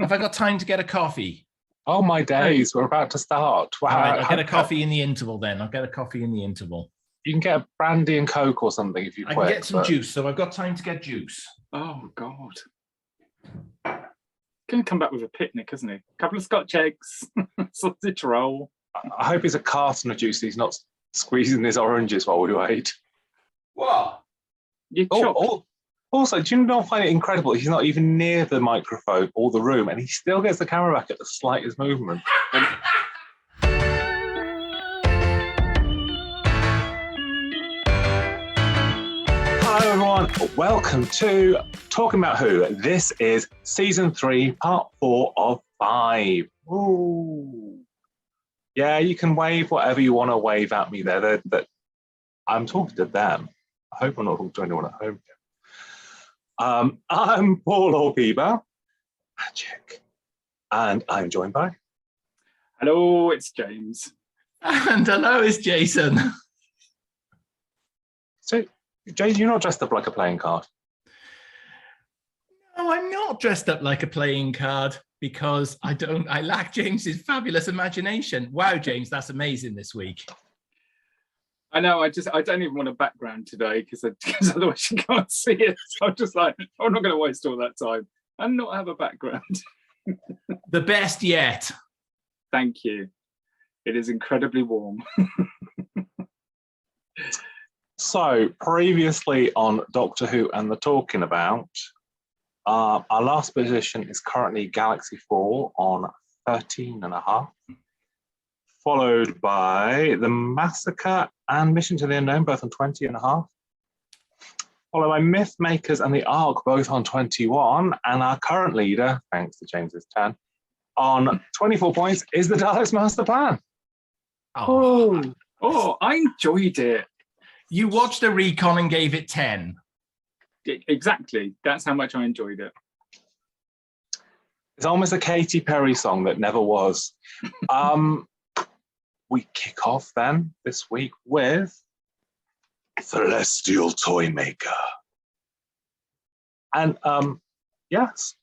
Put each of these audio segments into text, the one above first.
Have I got time to get a coffee? Oh, my days. We're about to start. Wow. All right, I'll get a coffee in the interval then. I'll get a coffee in the interval. You can get a brandy and Coke or something if you I can get some juice, so I've got time to get juice. Oh, God. Going to come back with a picnic, isn't he? A couple of Scotch eggs, sausage roll. I hope it's a carton of juice. He's not squeezing his oranges while we wait. What? Also, do you not find it incredible? He's not even near the microphone or the room, and he still gets the camera back at the slightest movement. Hello, everyone. Welcome to Talking About Who. This is Season 3, Part 4 of 5. Ooh. Yeah, you can wave whatever you want to wave at me there. I'm talking to them. I hope I'm not talking to anyone at home here. I'm Paul or P-Bal, magic, and I'm joined by... Hello, it's James. And hello, it's Jason. So, Jason, you're not dressed up like a playing card. No, I'm not dressed up like a playing card because I lack James's fabulous imagination. Wow, James, that's amazing this week. I know, I don't even want a background today because otherwise you can't see it. So I'm just like, I'm not going to waste all that time and not have a background. The best yet. Thank you. It is incredibly warm. So, previously on Doctor Who and the Talking About, our last position is currently Galaxy 4 on 13.5. Followed by The Massacre and Mission to the Unknown, both on 20.5. Followed by Myth Makers and The Ark, both on 21. And our current leader, thanks to James's 10, on 24 points, is The Daleks Master Plan. Oh, I enjoyed it. You watched a recon and gave it 10. Exactly. That's how much I enjoyed it. It's almost a Katy Perry song that never was. We kick off then this week with Celestial Toymaker. And yes,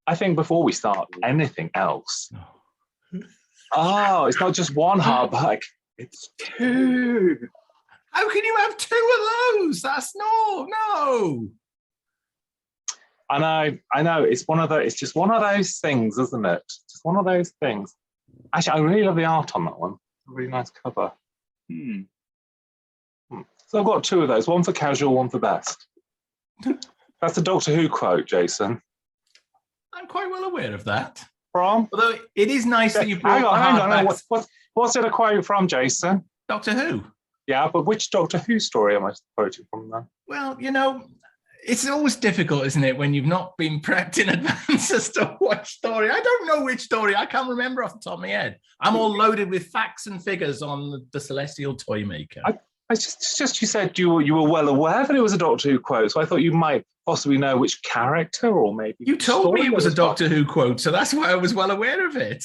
I think before we start anything else, it's not just one hardback, it's two. How can you have two of those? That's no. I know. It's just one of those things, isn't it? Just one of those things. Actually, I really love the art on that one. A really nice cover. So I've got two of those, one for casual, one for best. That's a Doctor Who quote, Jason. I'm quite well aware of that. From? Although it is nice that you brought Hang on. What's it a quote from, Jason? Doctor Who. Yeah, but which Doctor Who story am I quoting from then? Well, it's always difficult, isn't it, when you've not been prepped in advance as to what story. I don't know which story. I can't remember off the top of my head. I'm all loaded with facts and figures on the Celestial Toymaker. I just you said you were well aware that it was a Doctor Who quote, so I thought you might possibly know which character or maybe... You told me it was a Doctor Who quote, so that's why I was well aware of it.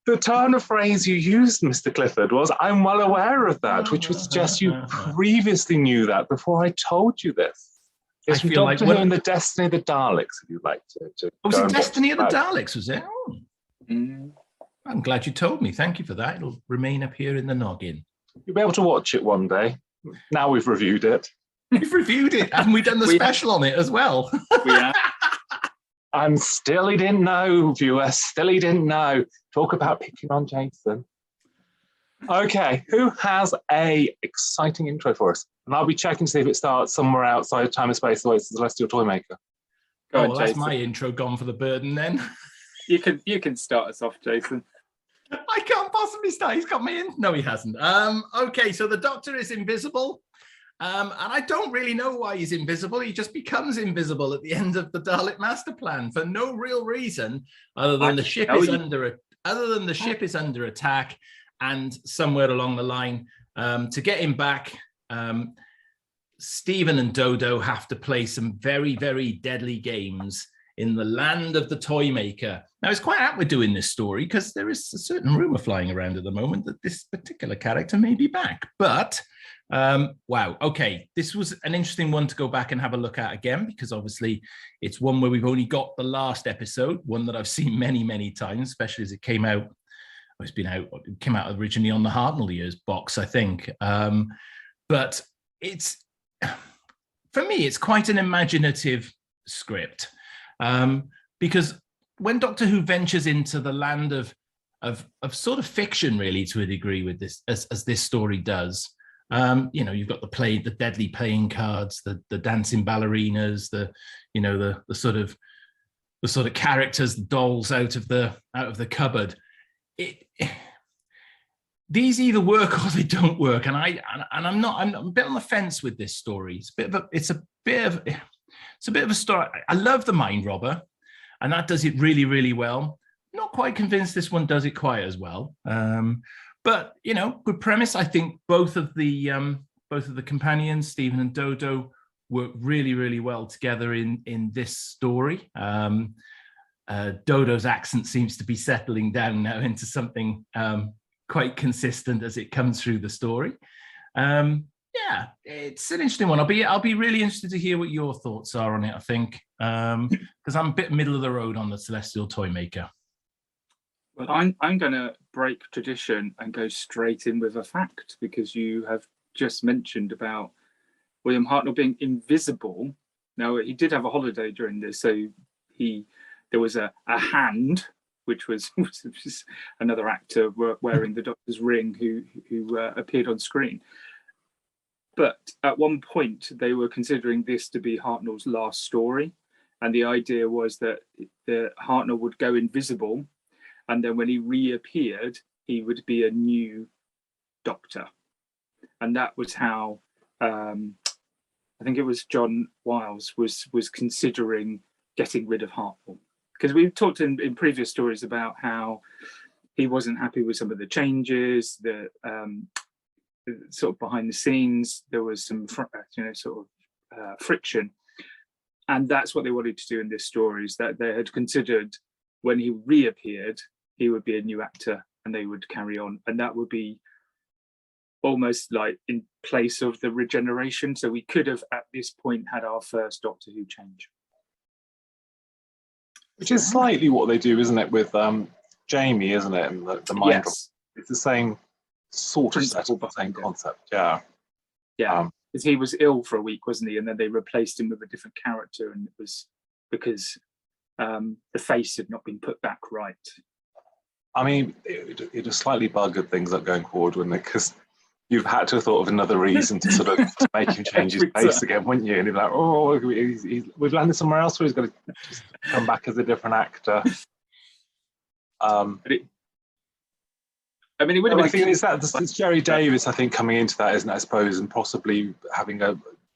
The turn of phrase you used, Mr. Clifford, was, I'm well aware of that, which would suggest you previously knew that before I told you this. It's from Doctor Who and the Destiny of the Daleks, if you'd like to was it Destiny of the Daleks, was it? I'm glad you told me. Thank you for that. It'll remain up here in the noggin. You'll be able to watch it one day. Now we've reviewed it. We've reviewed it. Haven't we done the special on it as well? We have. And still he didn't know, viewer. Still he didn't know. Talk about picking on Jason. Okay, who has a exciting intro for us? And I'll be checking to see if it starts somewhere outside time and space the way it's the Celestial Toymaker. That's my intro gone for the burden then. You can start us off, Jason. I can't possibly start. He's got me in. No, he hasn't. Okay, so the Doctor is invisible. And I don't really know why he's invisible. He just becomes invisible at the end of the Dalek Master Plan for no real reason other than the ship is under attack, and somewhere along the line, to get him back, Stephen and Dodo have to play some very, very deadly games in the land of the Toymaker. Now, it's quite apt we're doing this story because there is a certain rumor flying around at the moment that this particular character may be back. But wow, okay, this was an interesting one to go back and have a look at again, because obviously it's one where we've only got the last episode, one that I've seen many, many times, especially as it came out. It came out originally on the Hartnell Years box, I think. But it's, for me, it's quite an imaginative script, because when Doctor Who ventures into the land of sort of fiction, really, to a degree, with this, as this story does, you've got the deadly playing cards, the dancing ballerinas, the sort of characters, the dolls out of the cupboard. These either work or they don't work, and I'm a bit on the fence with this story. It's a bit of a story. I love the Mind Robber, and that does it really, really well. Not quite convinced this one does it quite as well. But good premise. I think both of the companions, Stephen and Dodo, work really, really well together in this story. Dodo's accent seems to be settling down now into something quite consistent as it comes through the story. Yeah, it's an interesting one. I'll be really interested to hear what your thoughts are on it, I think, because I'm a bit middle of the road on the Celestial Toymaker. Well, I'm going to break tradition and go straight in with a fact, because you have just mentioned about William Hartnell being invisible. Now, he did have a holiday during this, so there was a hand, which was another actor wearing the Doctor's ring who appeared on screen. But at one point, they were considering this to be Hartnell's last story, and the idea was that Hartnell would go invisible, and then when he reappeared, he would be a new Doctor. And that was how I think it was John Wiles was considering getting rid of Hartnell. Because we've talked in previous stories about how he wasn't happy with some of the changes, the sort of behind the scenes, there was some friction. And that's what they wanted to do in this story, is that they had considered when he reappeared, he would be a new actor and they would carry on. And that would be almost like in place of the regeneration. So we could have at this point had our first Doctor Who change. Which is slightly what they do, isn't it, with Jamie, isn't it? And the mind. Yes. It's the same sort of setup, the same concept. Yeah. Yeah. Because he was ill for a week, wasn't he? And then they replaced him with a different character, and it was because the face had not been put back right. I mean, it was slightly buggered things up going forward, wouldn't it? Because you've had to have thought of another reason to sort of to make him change his face again, wouldn't you? And you'd be like, oh, we've landed somewhere else, where he's got to just come back as a different actor. It would have been. It's Jerry Davis, I think, coming into that, isn't it? I suppose, and possibly having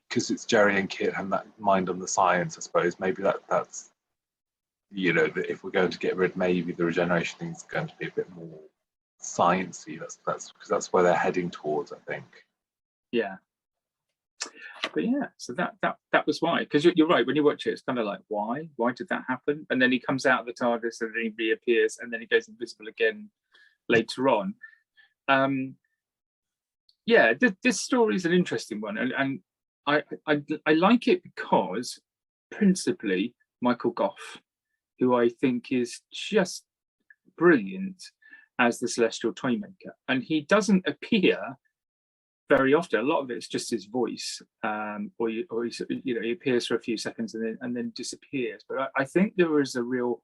because it's Jerry and Kit and that mind on the science. I suppose maybe that's if we're going to get rid, maybe the regeneration thing is going to be a bit more sciencey. That's because that's where they're heading towards, I think. Yeah. But yeah, so that was why. Because you're right, when you watch it, it's kind of like, why did that happen? And then he comes out of the TARDIS and then he reappears and then he goes invisible again later on. This story is an interesting one, and I like it because principally Michael Gough, who I think is just brilliant as the Celestial Toymaker, and he doesn't appear very often. A lot of it's just his voice, or he appears for a few seconds and then disappears. But I think there is a real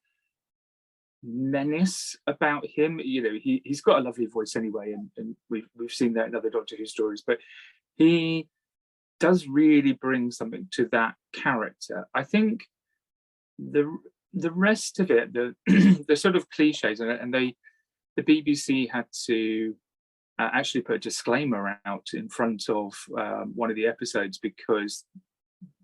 menace about him. He's got a lovely voice anyway, and we've seen that in other Doctor Who stories. But he does really bring something to that character. I think the rest of it, the sort of cliches, and the BBC had to actually put a disclaimer out in front of one of the episodes, because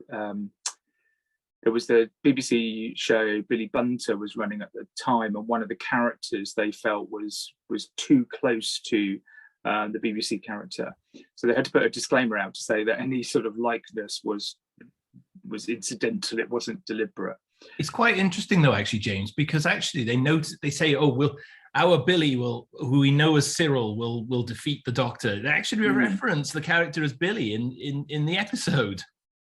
there was the BBC show Billy Bunter was running at the time, and one of the characters they felt was too close to the BBC character, so they had to put a disclaimer out to say that any sort of likeness was incidental, it wasn't deliberate. It's quite interesting though, actually, James, because actually they say, oh, our Billy who we know as Cyril, will defeat the Doctor. They actually reference the character as Billy in the episode.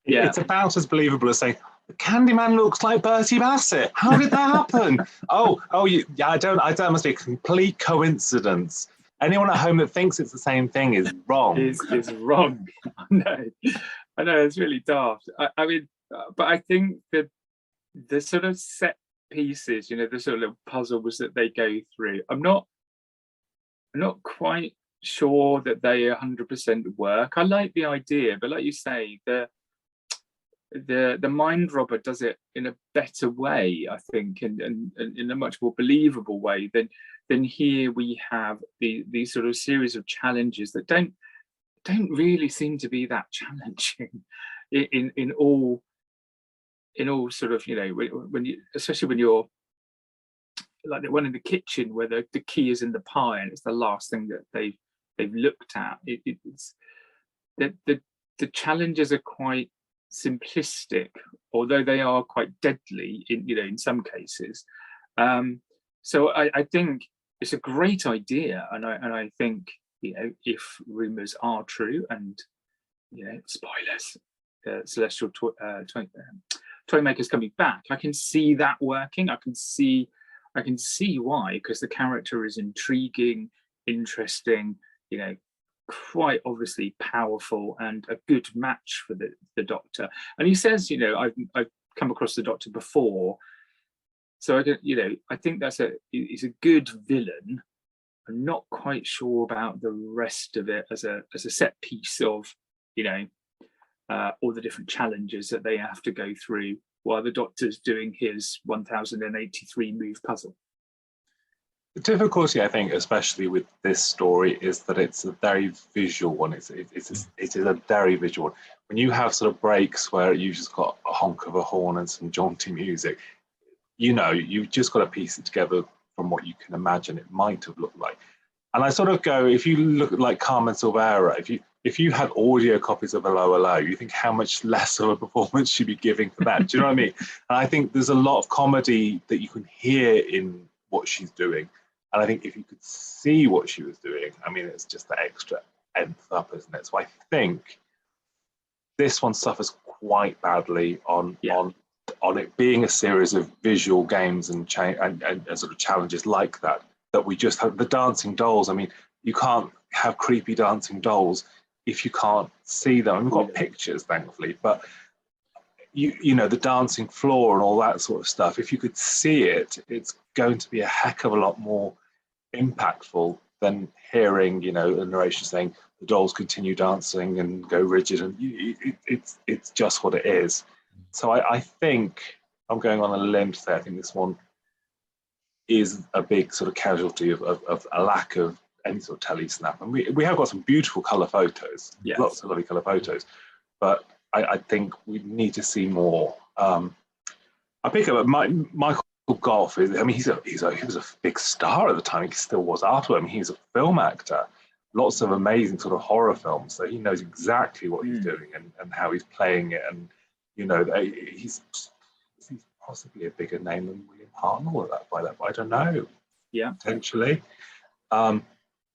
Yeah. It's about as believable as saying, the Candyman looks like Bertie Bassett. How did that happen? That must be a complete coincidence. Anyone at home that thinks it's the same thing is wrong. Is wrong. I know, it's really daft. I mean, but I think that the sort of set pieces, the sort of little puzzles that they go through, I'm not quite sure that they 100% work. I like the idea, but like you say, the mind robber does it in a better way, I think, and in a much more believable way than here we have these sort of series of challenges that don't really seem to be that challenging in all sort of, when you, especially when you're like the one in the kitchen where the key is in the pie and it's the last thing that they've looked at. It's the challenges are quite simplistic, although they are quite deadly in some cases. So I think it's a great idea, and I think if rumors are true, and spoilers, Celestial Toymaker's coming back, I can see that working. I can see why, because the character is intriguing, interesting, quite obviously powerful, and a good match for the Doctor. And he says, I've come across the Doctor before, so I think he's a good villain. I'm not quite sure about the rest of it as a set piece of all the different challenges that they have to go through while the Doctor's doing his 1083 move puzzle. The difficulty, I think, especially with this story, is that it's a very visual one. It is a very visual one. When you have sort of breaks where you've just got a honk of a horn and some jaunty music, you've just got to piece it together from what you can imagine it might have looked like. And I sort of go, if you look at like Carmen Silvera, if you had audio copies of Hello, you think how much less of a performance she'd be giving for that. Do you know what I mean? And I think there's a lot of comedy that you can hear in what she's doing. And I think if you could see what she was doing, I mean, it's just the extra nth up, isn't it? So I think this one suffers quite badly on it being a series of visual games and sort of challenges like that we just have. The dancing dolls, I mean, you can't have creepy dancing dolls if you can't see them. We've got pictures, thankfully, but the dancing floor and all that sort of stuff, if you could see it, it's going to be a heck of a lot more impactful than hearing, a narration saying the dolls continue dancing and go rigid, and it's just what it is. So I think I'm going on a limb to say I think this one is a big sort of casualty of a lack of any sort of telly snap. And we have got some beautiful colour photos, lots of lovely colour photos, but I think we need to see more. I pick up Michael Gough. I mean, he was a big star at the time. He still was after him. He's a film actor, lots of amazing sort of horror films. So he knows exactly what he's doing and how he's playing it. And he's possibly a bigger name than William Hartnell by that. But I don't know. Yeah, potentially.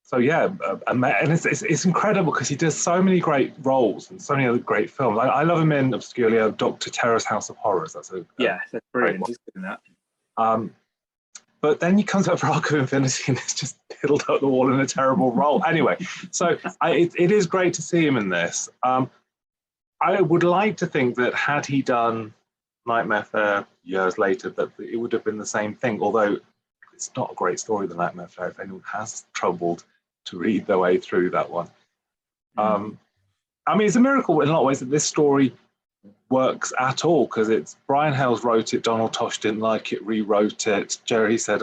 So yeah, and it's incredible because he does so many great roles and so many other great films. I love him in obscurely Dr. Terror's House of Horrors. That's that's brilliant. He's good in that. But then he comes up for Arc of Infinity and it's just piddled up the wall in a terrible role. Anyway, so it is great to see him in this. I would like to think that had he done Nightmare Fair years later, that it would have been the same thing, although it's not a great story, The Nightmare Fair, if anyone has troubled to read their way through that one. I mean, it's a miracle in a lot of ways that this story works at all, because it's Brian Hales wrote it, Donald Tosh didn't like it, rewrote it. Jerry said,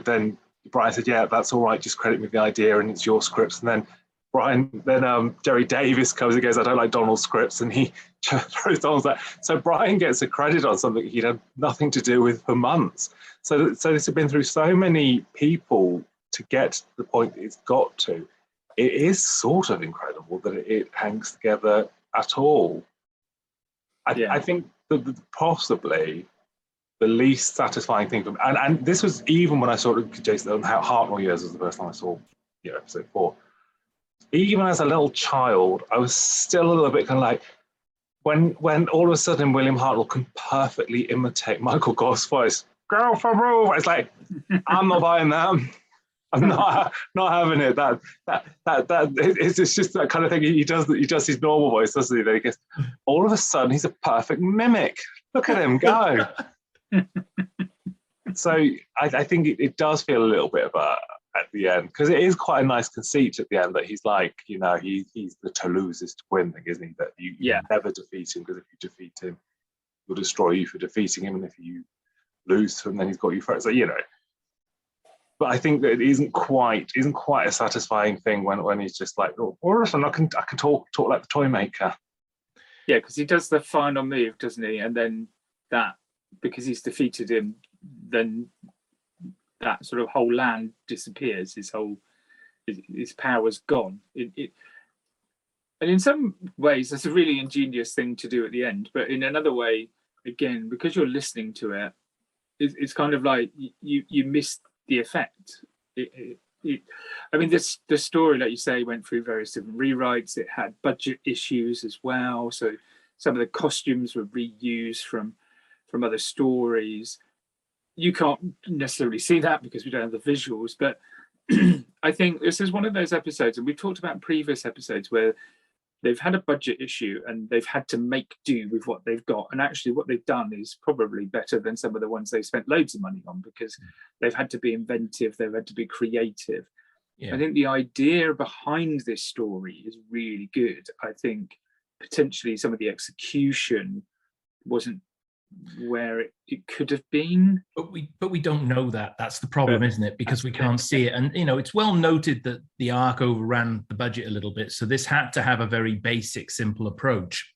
then Brian said, yeah, that's all right, just credit me the idea and it's your scripts. And then Jerry Davis comes and goes, I don't like Donald's scripts, and he throws Donald's that. So Brian gets a credit on something he'd had nothing to do with for months. So this has been through so many people to get to the point it's got to. It is sort of incredible that it hangs together at all. I think that possibly the least satisfying thing for me. And this was even when I saw Jason how Hartnell Years was the first time I saw episode 4. Even as a little child, I was still a little bit kind of like, when all of a sudden William Hartnell can perfectly imitate Michael Gore's voice, go for move. It's like, I'm not buying that. I'm not having it. It's just that kind of thing. He does his normal voice, doesn't he? Then he gets, all of a sudden he's a perfect mimic. Look at him go. So I think it does feel a little bit of a at the end, because it is quite a nice conceit at the end that he's like, he's the to lose is to win thing, isn't he? That you never defeat him, because if you defeat him, he'll destroy you for defeating him, and if you lose to him, then he's got you for it. So but I think that it isn't quite a satisfying thing when he's just like, oh, listen, I can talk like the Toymaker. Yeah, because he does the final move, doesn't he? And then that, because he's defeated him, then that sort of whole land disappears. His power's gone. And in some ways, that's a really ingenious thing to do at the end. But in another way, again, because you're listening to it, it's kind of like you miss the effect. I mean, the story, like you say, went through various different rewrites. It had budget issues as well. So some of the costumes were reused from other stories. You can't necessarily see that because we don't have the visuals, but I think this is one of those episodes, and we've talked about previous episodes where they've had a budget issue and they've had to make do with what they've got. And actually what they've done is probably better than some of the ones they spent loads of money on, because they've had to be inventive, they've had to be creative. Yeah. I think the idea behind this story is really good. I think potentially some of the execution wasn't where it could have been, but we don't know that. That's the problem, isn't it? Because we can't see it. And it's well noted that the arc overran the budget a little bit, so this had to have a very basic, simple approach.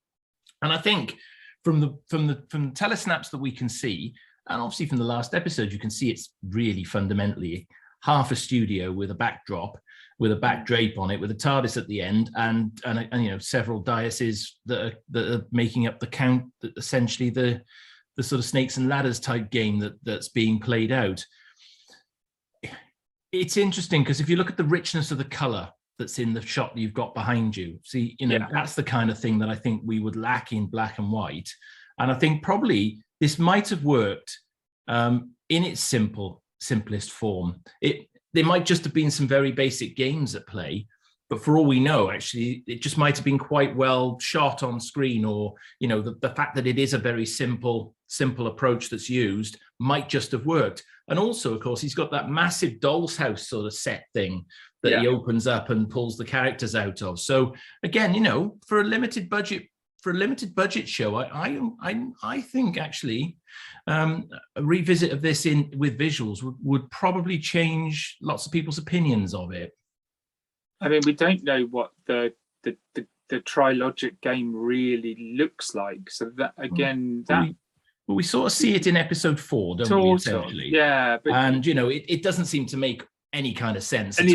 And I think from the telesnaps that we can see, and obviously from the last episode, you can see it's really fundamentally half a studio with a backdrop, with a back drape on it, with a TARDIS at the end, and several dioceses that are making up the count, that essentially the sort of snakes and ladders type game that's being played out. It's interesting because if you look at the richness of the color that's in the shot that you've got behind you, see, that's the kind of thing that I think we would lack in black and white. And I think probably this might have worked in its simplest form. There might just have been some very basic games at play, but for all we know, actually, it just might have been quite well shot on screen, or, the fact that it is a very simple approach that's used might just have worked. And also, of course, he's got that massive doll's house sort of set thing that he opens up and pulls the characters out of. So again, for a limited budget show, I think actually a revisit of this with visuals would probably change lots of people's opinions of it. I mean, we don't know what the trilogic game really looks like, so that again, we sort of see it in episode 4, don't we? Essentially, yeah. But, and it doesn't seem to make any kind of sense. Sense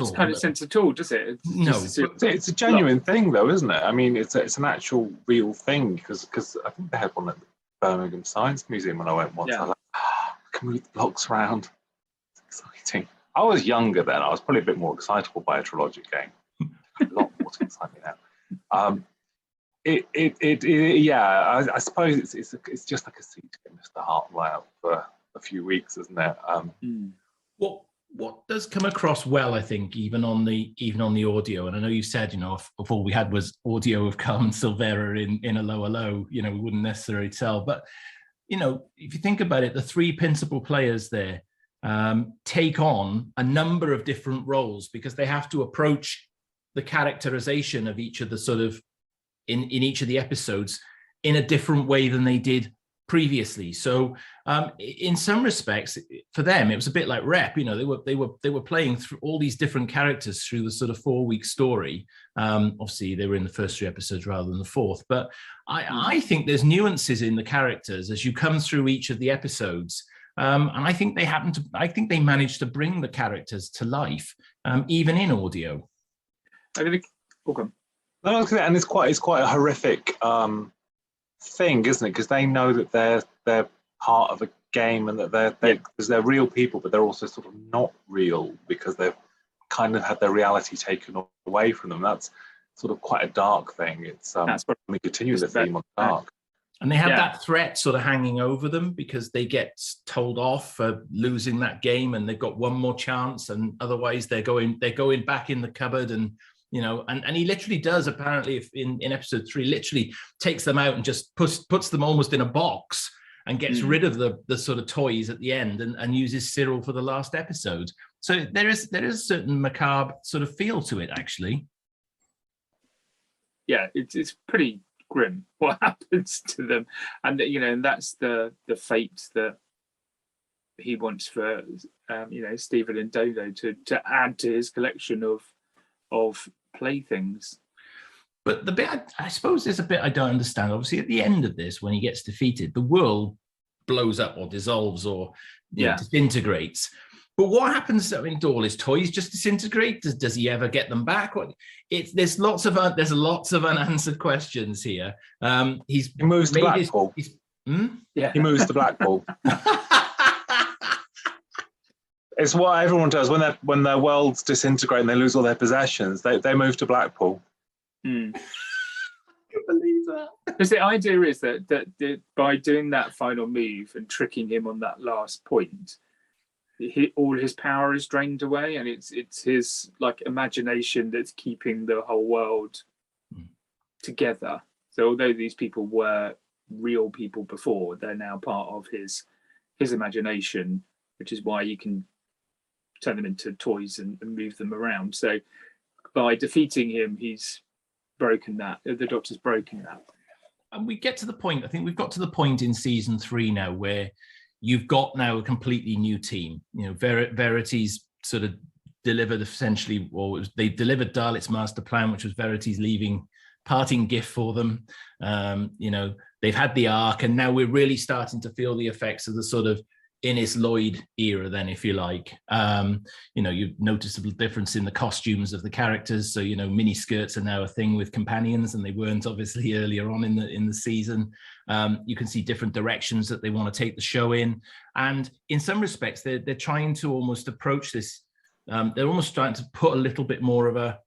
at all, does it? It's a genuine thing, though, isn't it? I mean, it's an actual real thing, because I think they had one at the Birmingham Science Museum when I went once. I was like, I can move the blocks around. It's exciting. I was younger then. I was probably a bit more excitable by a trilogic game. A lot more to excite me now. I suppose it's just like a seat to get Mr. Hartnell out for a few weeks, isn't it? What does come across well, I think, even on the audio, and I know you said, if all we had was audio of Carmen Silvera in a low, we wouldn't necessarily tell. But if you think about it, the three principal players there take on a number of different roles, because they have to approach the characterization of each of the sort of in each of the episodes in a different way than they did previously. So in some respects, for them, it was a bit like rep. They were playing through all these different characters through the sort of 4-week story. Obviously, they were in the first 3 episodes rather than the 4th. But I think there's nuances in the characters as you come through each of the episodes. And I think they managed to bring the characters to life, even in audio. No, and it's quite a horrific thing, isn't it? Because they know that they're part of a game, and that because they're real people, but they're also sort of not real because they've kind of had their reality taken away from them. That's sort of quite a dark thing. It's That's what we continue the theme on dark. And they have that threat sort of hanging over them because they get told off for losing that game, and they've got one more chance, and otherwise they're going back in the cupboard. And and he literally does, apparently, if in episode 3, literally takes them out and just puts them almost in a box and gets rid of the sort of toys at the end, and uses Cyril for the last episode. So there is a certain macabre sort of feel to it, actually. Yeah, it's pretty grim what happens to them, and and that's the fate that he wants for Stephen and Dodo to add to his collection of playthings. But the bit I suppose there's a bit I don't understand. Obviously, at the end of this, when he gets defeated, the world blows up or dissolves or disintegrates. But what happens? I mean, do all his toys just disintegrate? Does he ever get them back? There's lots of unanswered questions here. He moves to Blackpool. He moves to Blackpool. It's what everyone does when their worlds disintegrate and they lose all their possessions. They move to Blackpool. I can believe that. Because the idea is that by doing that final move and tricking him on that last point, all his power is drained away, and it's his imagination that's keeping the whole world together. So although these people were real people before, they're now part of his imagination, which is why you can turn them into toys and move them around. So by defeating him, he's broken that. The Doctor's broken that. And we get to the point, I think we've got to the point in season 3 now where you've got now a completely new team. Verity's sort of delivered essentially, or they delivered Dalek's master plan, which was Verity's parting gift for them. They've had the Ark, and now we're really starting to feel the effects of the sort of Innes Lloyd era then, if you like. You've noticeable difference in the costumes of the characters. So, mini skirts are now a thing with companions, and they weren't obviously earlier on in the season. You can see different directions that they want to take the show in. And in some respects, they're trying to almost approach this. They're almost trying to put a little bit more of a,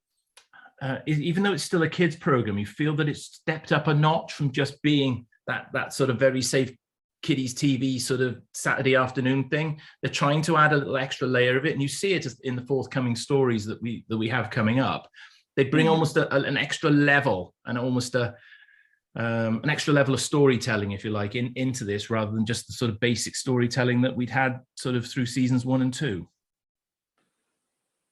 even though it's still a kids program, you feel that it's stepped up a notch from just being that sort of very safe kiddies TV sort of Saturday afternoon thing. They're trying to add a little extra layer of it, and you see it in the forthcoming stories that we have coming up. They bring almost an extra level and almost an extra level of storytelling, if you like, into this, rather than just the sort of basic storytelling that we'd had sort of through seasons 1 and 2.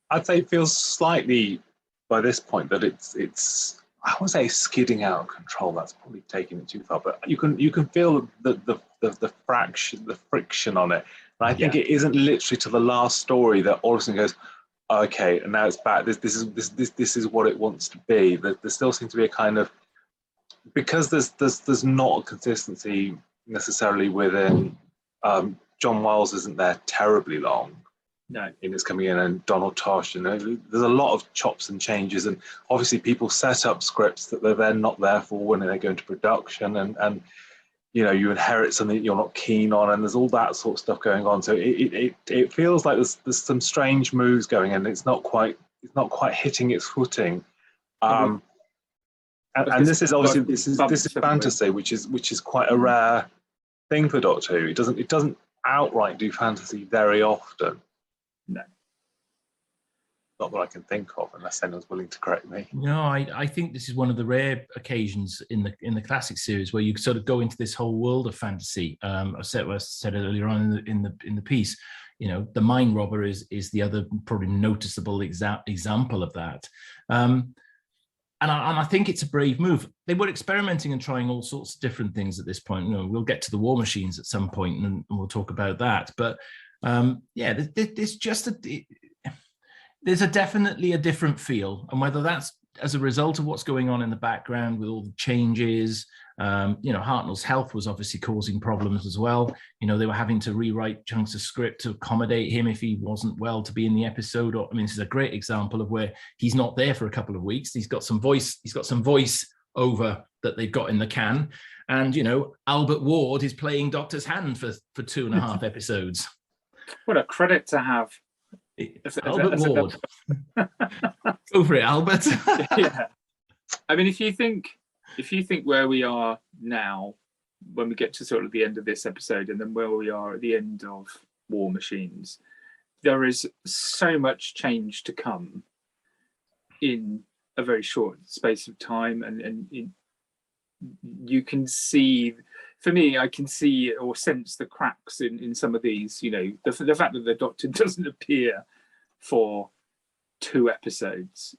I'd say it feels slightly by this point that it's I wouldn't say skidding out of control. That's probably taking it too far, but you can feel the friction on it. And I think it isn't literally to the last story that all of a sudden goes, okay, and now it's back. This is what it wants to be. There still seems to be a kind of, because there's not a consistency necessarily within. John Wiles isn't there terribly long. No, in his coming in, and Donald Tosh, there's a lot of chops and changes, and obviously people set up scripts that they're then not there for when they go into production, and you inherit something that you're not keen on, and there's all that sort of stuff going on. So it feels like there's some strange moves going, and it's not quite hitting its footing. And this is obviously this is fantasy, which is quite a rare thing for Doctor Who. It doesn't outright do fantasy very often. No. Not that I can think of, unless anyone's willing to correct me. No, I think this is one of the rare occasions in the classic series where you sort of go into this whole world of fantasy. I said it earlier on in the piece. The Mind Robber is the other probably noticeable example of that. And I think it's a brave move. They were experimenting and trying all sorts of different things at this point. We'll get to the War Machines at some point, and we'll talk about that. But there's definitely a different feel, and whether that's as a result of what's going on in the background with all the changes. Hartnell's health was obviously causing problems as well. They were having to rewrite chunks of script to accommodate him if he wasn't well to be in the episode. This is a great example of where he's not there for a couple of weeks. He's got some voice over that they've got in the can. And, Albert Ward is playing Doctor's hand for 2.5 episodes. What a credit to have. Albert Ward. Go for it, Albert. Yeah. I mean, if you think where we are now, when we get to sort of the end of this episode, and then where we are at the end of War Machines, there is so much change to come in a very short space of time, and you can see, for me, I can see or sense the cracks in some of these. The fact that the Doctor doesn't appear for 2 episodes,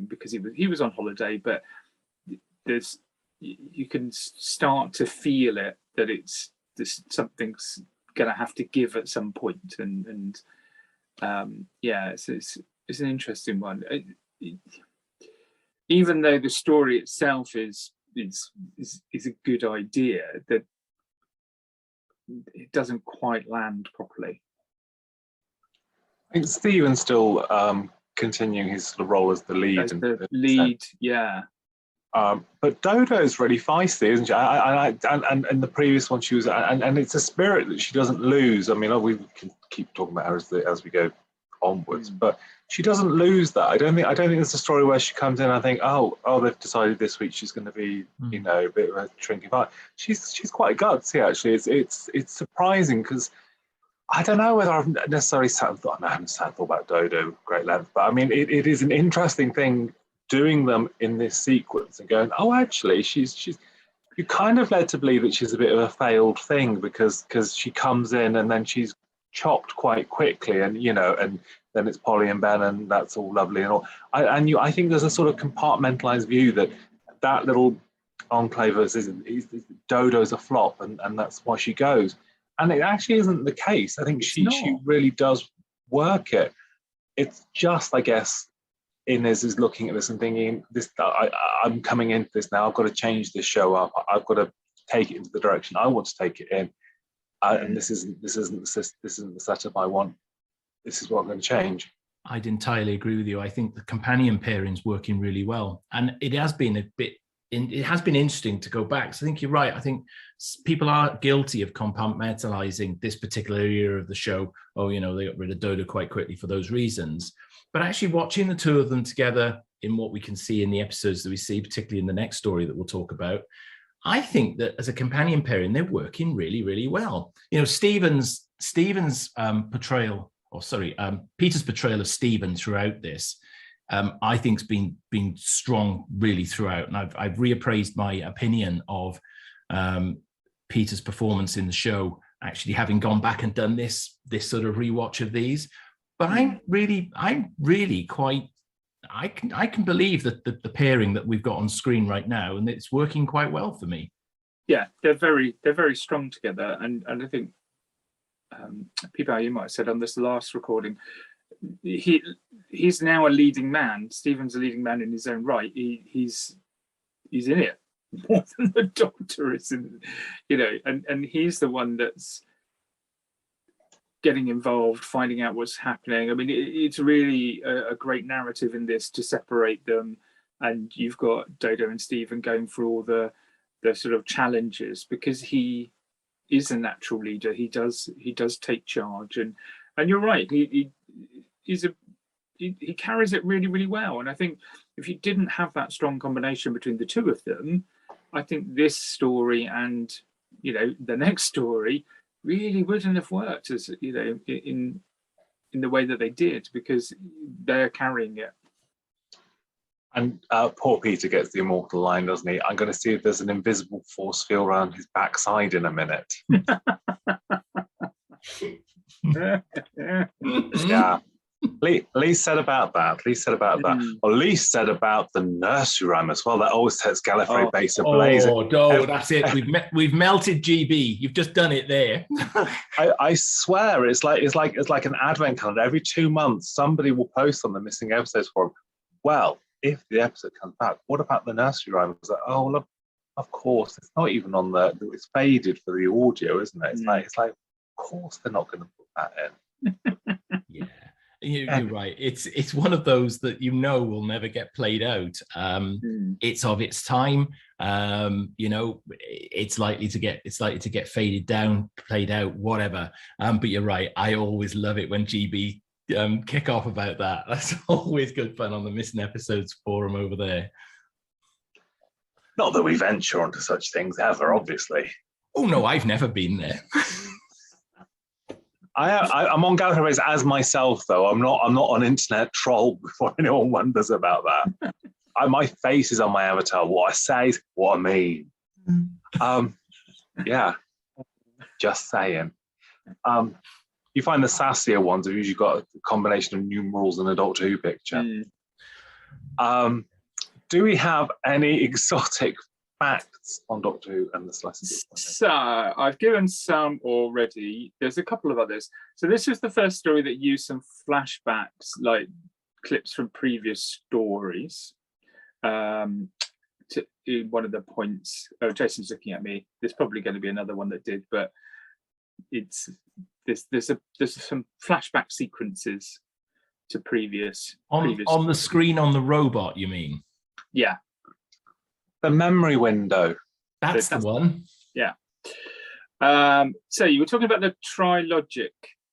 because he was on holiday, but you can start to feel it, that something's going to have to give at some point, and it's an interesting one. Even though the story itself is a good idea, that it doesn't quite land properly. I think Stephen's still continuing his sort of role as the lead. As the lead, yeah. But Dodo's really feisty, isn't she? And in the previous one, she was, and it's a spirit that she doesn't lose. I mean, we can keep talking about her as we go onwards, but she doesn't lose that. I don't think there's a story where she comes in and I think, oh, they've decided this week she's going to be, a bit of a shrinking part. She's quite gutsy, actually. It's surprising, because I don't know whether I've necessarily sat and thought, I haven't sat and thought about Dodo at great length, but I mean, it is an interesting thing doing them in this sequence and going, oh, actually, she's you're kind of led to believe that she's a bit of a failed thing, because she comes in and then she's chopped quite quickly, and and then it's Polly and Ben, and that's all lovely and all. I think there's a sort of compartmentalized view that little enclave is Dodo's a flop, and that's why she goes. And it actually isn't the case. I think she really does work it. It's just, I guess, Inez is looking at this and thinking, I'm coming into this now. I've got to change this show up. I've got to take it into the direction I want to take it in. And this isn't the setup I want. This is what I'm going to change. I'd entirely agree with you. I think the companion pairing's working really well, and it has been interesting to go back. So I think you're right. I think people are guilty of compartmentalizing this particular area of the show. Oh, they got rid of Dodo quite quickly for those reasons. But actually watching the two of them together in what we can see in the episodes that we see, particularly in the next story that we'll talk about, I think that as a companion pairing, they're working really, really well. Stephen's portrayal, Peter's portrayal of Stephen throughout this, I think's been strong really throughout, and I've reappraised my opinion of Peter's performance in the show, actually having gone back and done this sort of rewatch of these. But I'm really quite. I can believe that the pairing that we've got on screen right now, and it's working quite well for me. Yeah, they're very strong together, and I think P-Bal, you might have said on this last recording, he's now a leading man. Stephen's a leading man in his own right. He's in it more than the Doctor is, and he's the one that's getting involved, finding out what's happening. I mean, it's really a great narrative in this to separate them, and you've got Dodo and Stephen going through all the sort of challenges, because he is a natural leader. He does take charge, and you're right. He carries it really, really well. And I think if you didn't have that strong combination between the two of them, I think this story and the next story really wouldn't have worked as in the way that they did, because they're carrying it. And poor Peter gets the immortal line, doesn't he? I'm going to see if there's an invisible force field around his backside in a minute. Yeah. Lee said about that. Or Lee said about the nursery rhyme as well. That always sets Gallifrey base ablaze. That's it. We've melted GB. You've just done it there. I swear, it's like an advent calendar. Every 2 months, somebody will post on the missing episodes for him. Well, if the episode comes back, what about the nursery rhyme? It's like, oh look, of course, it's not even on the. It's faded for the audio, isn't it? It's like, of course, they're not going to put that in. Yeah. You're right. It's one of those that will never get played out. It's of its time. You know, it's likely to get faded down, played out, whatever. But you're right. I always love it when GB kick off about that. That's always good fun on the Missing Episodes forum over there. Not that we venture onto such things ever, obviously. Oh no, I've never been there. I'm on Galaxy as myself, though. I'm not an internet troll. Before anyone wonders about that, my face is on my avatar. What I say is what I mean. Yeah, just saying. You find the sassier ones have usually got a combination of numerals and a Doctor Who picture. Do we have any exotic facts on Doctor Who and the Celestial Toymaker? So I've given some already. There's a couple of others. So this was the first story that used some flashbacks, like clips from previous stories. To one of the points. Oh, Jason's looking at me. There's probably going to be another one that did, but there's some flashback sequences to previous on the screen on the robot, you mean? Yeah. The memory window. That's the one. Yeah. So you were talking about the Trilogic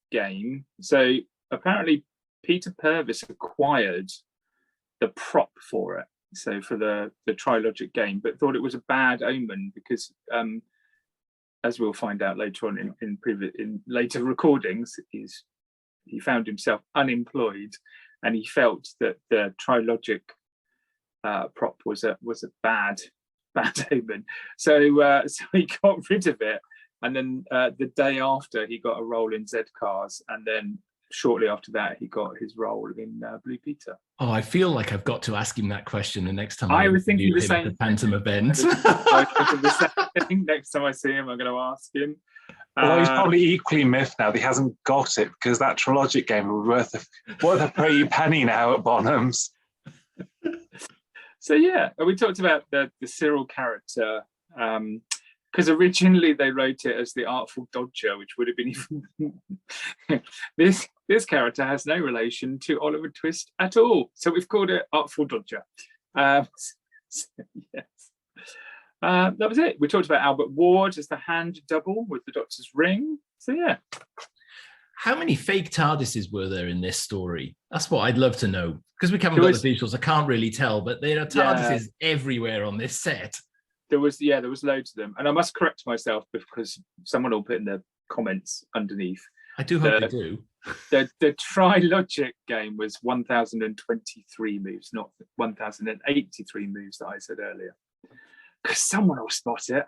game. So apparently Peter Purvis acquired the prop for it. So for the Trilogic game, but thought it was a bad omen because, as we'll find out later on in later recordings, he found himself unemployed, and he felt that the Trilogic prop was a bad omen. So he got rid of it, and then the day after he got a role in Z Cars, and then shortly after that he got his role in Blue Peter. Oh, I feel like I've got to ask him that question the next time I was thinking the same. The Phantom event. I think next time I see him, I'm going to ask him. Although he's probably equally miffed now that he hasn't got it, because that Trilogic game was worth a pretty penny now at Bonhams. So yeah, we talked about the Cyril character, because originally they wrote it as the Artful Dodger, which would have been even this character has no relation to Oliver Twist at all, so we've called it Artful Dodger. So, yes. That was it. We talked about Albert Ward as the hand double with the Doctor's ring. So yeah. How many fake TARDISes were there in this story? That's what I'd love to know. Because we haven't got the visuals, I can't really tell, but there are TARDISes everywhere on this set. There was loads of them. And I must correct myself because someone will put in the comments underneath. I do hope they do. The Trilogic game was 1,023 moves, not 1,083 moves that I said earlier. Because someone will spot it.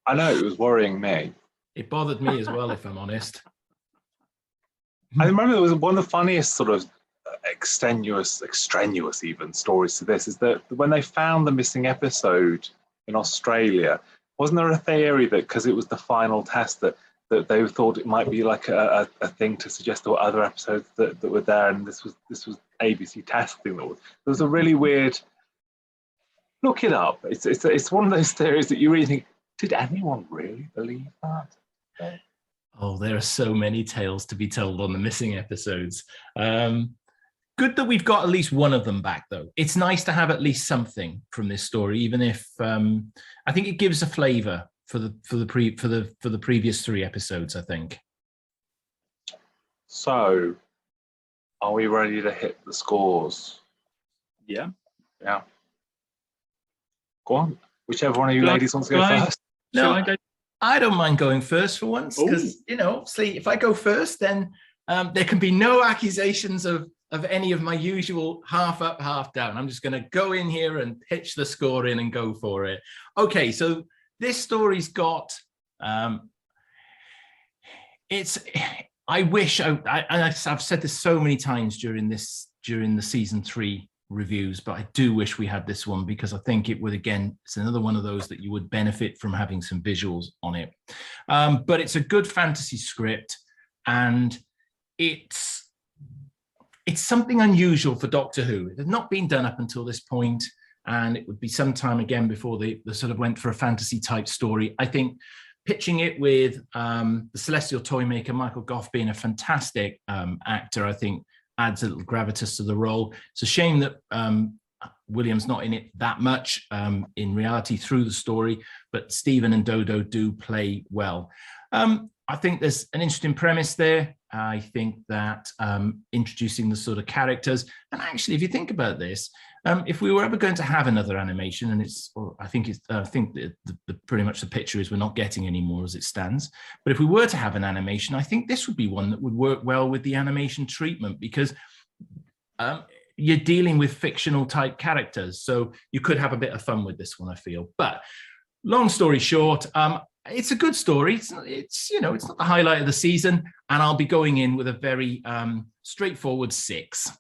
I know, it was worrying me. It bothered me as well, if I'm honest. I remember it was one of the funniest sort of extraneous even stories to this is that when they found the missing episode in Australia, wasn't there a theory that because it was the final test that they thought it might be like a thing to suggest there were other episodes that were there, and this was ABC testing. There was a really weird. Look it up. It's one of those theories that you really think, did anyone really believe that? Oh, there are so many tales to be told on the missing episodes. Good that we've got at least one of them back, though. It's nice to have at least something from this story, even if I think it gives a flavour for the previous 3 episodes, I think. So, are we ready to hit the scores? Yeah. Yeah. Go on. Whichever one of you ladies wants to go first. No, I don't mind going first for once, because, see, if I go first, then there can be no accusations of any of my usual half up, half down. I'm just going to go in here and pitch the score in and go for it. Okay, so this story's got, I've said this so many times during the season 3 reviews, but I do wish we had this one, because I think it would, again, it's another one of those that you would benefit from having some visuals on it. But it's a good fantasy script, and it's something unusual for Doctor Who. It had not been done up until this point, and it would be some time again before they sort of went for a fantasy type story. I think pitching it with the Celestial Toymaker, Michael Gough, being a fantastic actor, I think adds a little gravitas to the role. It's a shame that William's not in it that much in reality through the story, but Stephen and Dodo do play well. I think there's an interesting premise there. I think that introducing the sort of characters, and actually, if you think about this, if we were ever going to have another animation, and I think pretty much the picture is we're not getting any more as it stands. But if we were to have an animation, I think this would be one that would work well with the animation treatment, because you're dealing with fictional type characters, so you could have a bit of fun with this one, I feel. But long story short, it's a good story. It's not the highlight of the season, and I'll be going in with a very straightforward 6.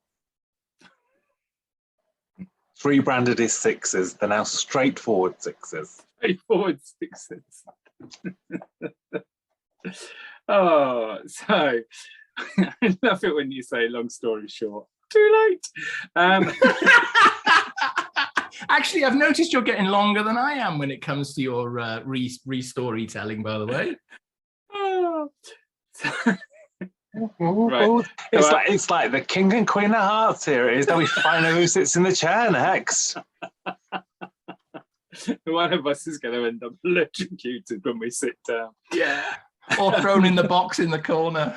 3 branded is 6s. They're now straightforward 6s. Straightforward 6s. Oh, so I love it when you say long story short. Too late. Actually, I've noticed you're getting longer than I am when it comes to your re-storytelling, by the way. Oh. Right. It's like the king and queen of hearts here. It is. Now we find out who sits in the chair next. One of us is going to end up electrocuted when we sit down. Yeah. Or thrown in the box in the corner.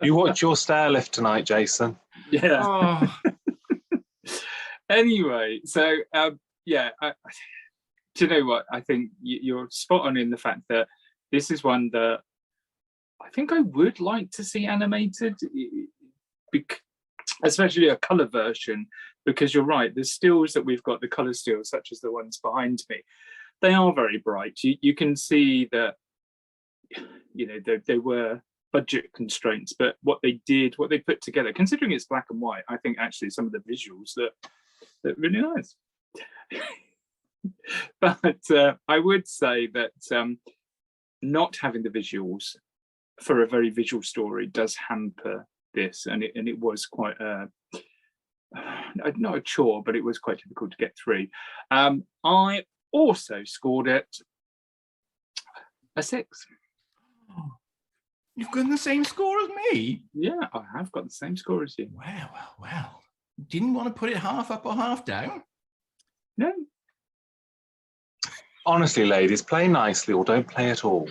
You watch your stair lift tonight, Jason. Yeah. Oh. Anyway, so do you know what? I think you're spot on in the fact that this is one that I think I would like to see animated, especially a colour version, because you're right, the stills that we've got, the colour stills, such as the ones behind me, they are very bright. You can see that, they were budget constraints, but what they put together, considering it's black and white, I think actually some of the visuals that really nice. But I would say that not having the visuals for a very visual story does hamper this, and it was quite not a chore, but it was quite difficult to get through. I also scored it a 6. You've got the same score as me? Yeah, I have got the same score as you. Well. Didn't want to put it half up or half down? No. Honestly, ladies, play nicely or don't play at all.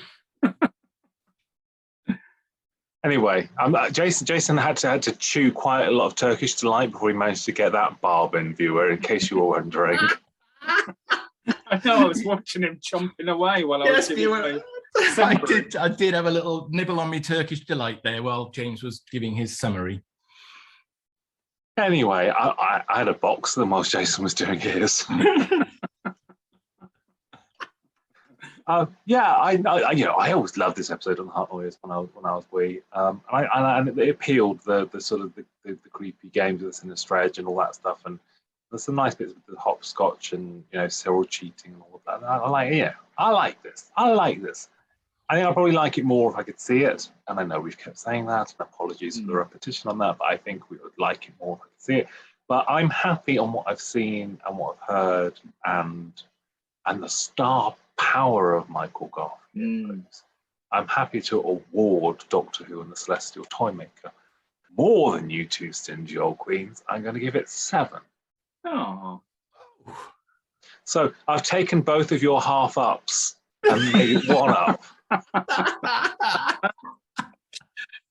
Anyway, Jason had to chew quite a lot of Turkish delight before he managed to get that Barbin viewer, in case you were wondering. I know, I was watching him chomping away while I was giving I did have a little nibble on my Turkish delight there while James was giving his summary. Anyway, I had a box of them whilst Jason was doing his. I always loved this episode on the Hartnell when I was wee, and it appealed the sort of the creepy games that's in the stretch and all that stuff, and there's some nice bits with the hopscotch and Cyril cheating and all of that. And I like this. I think I'd probably like it more if I could see it, and I know we've kept saying that, and apologies for the repetition on that, but I think we would like it more if I could see it. But I'm happy on what I've seen and what I've heard, and the star power of Michael Goff. I'm happy to award Doctor Who and the Celestial Toymaker more than you two stingy old queens. I'm going to give it 7. Oh. So I've taken both of your half ups and made it 1 up.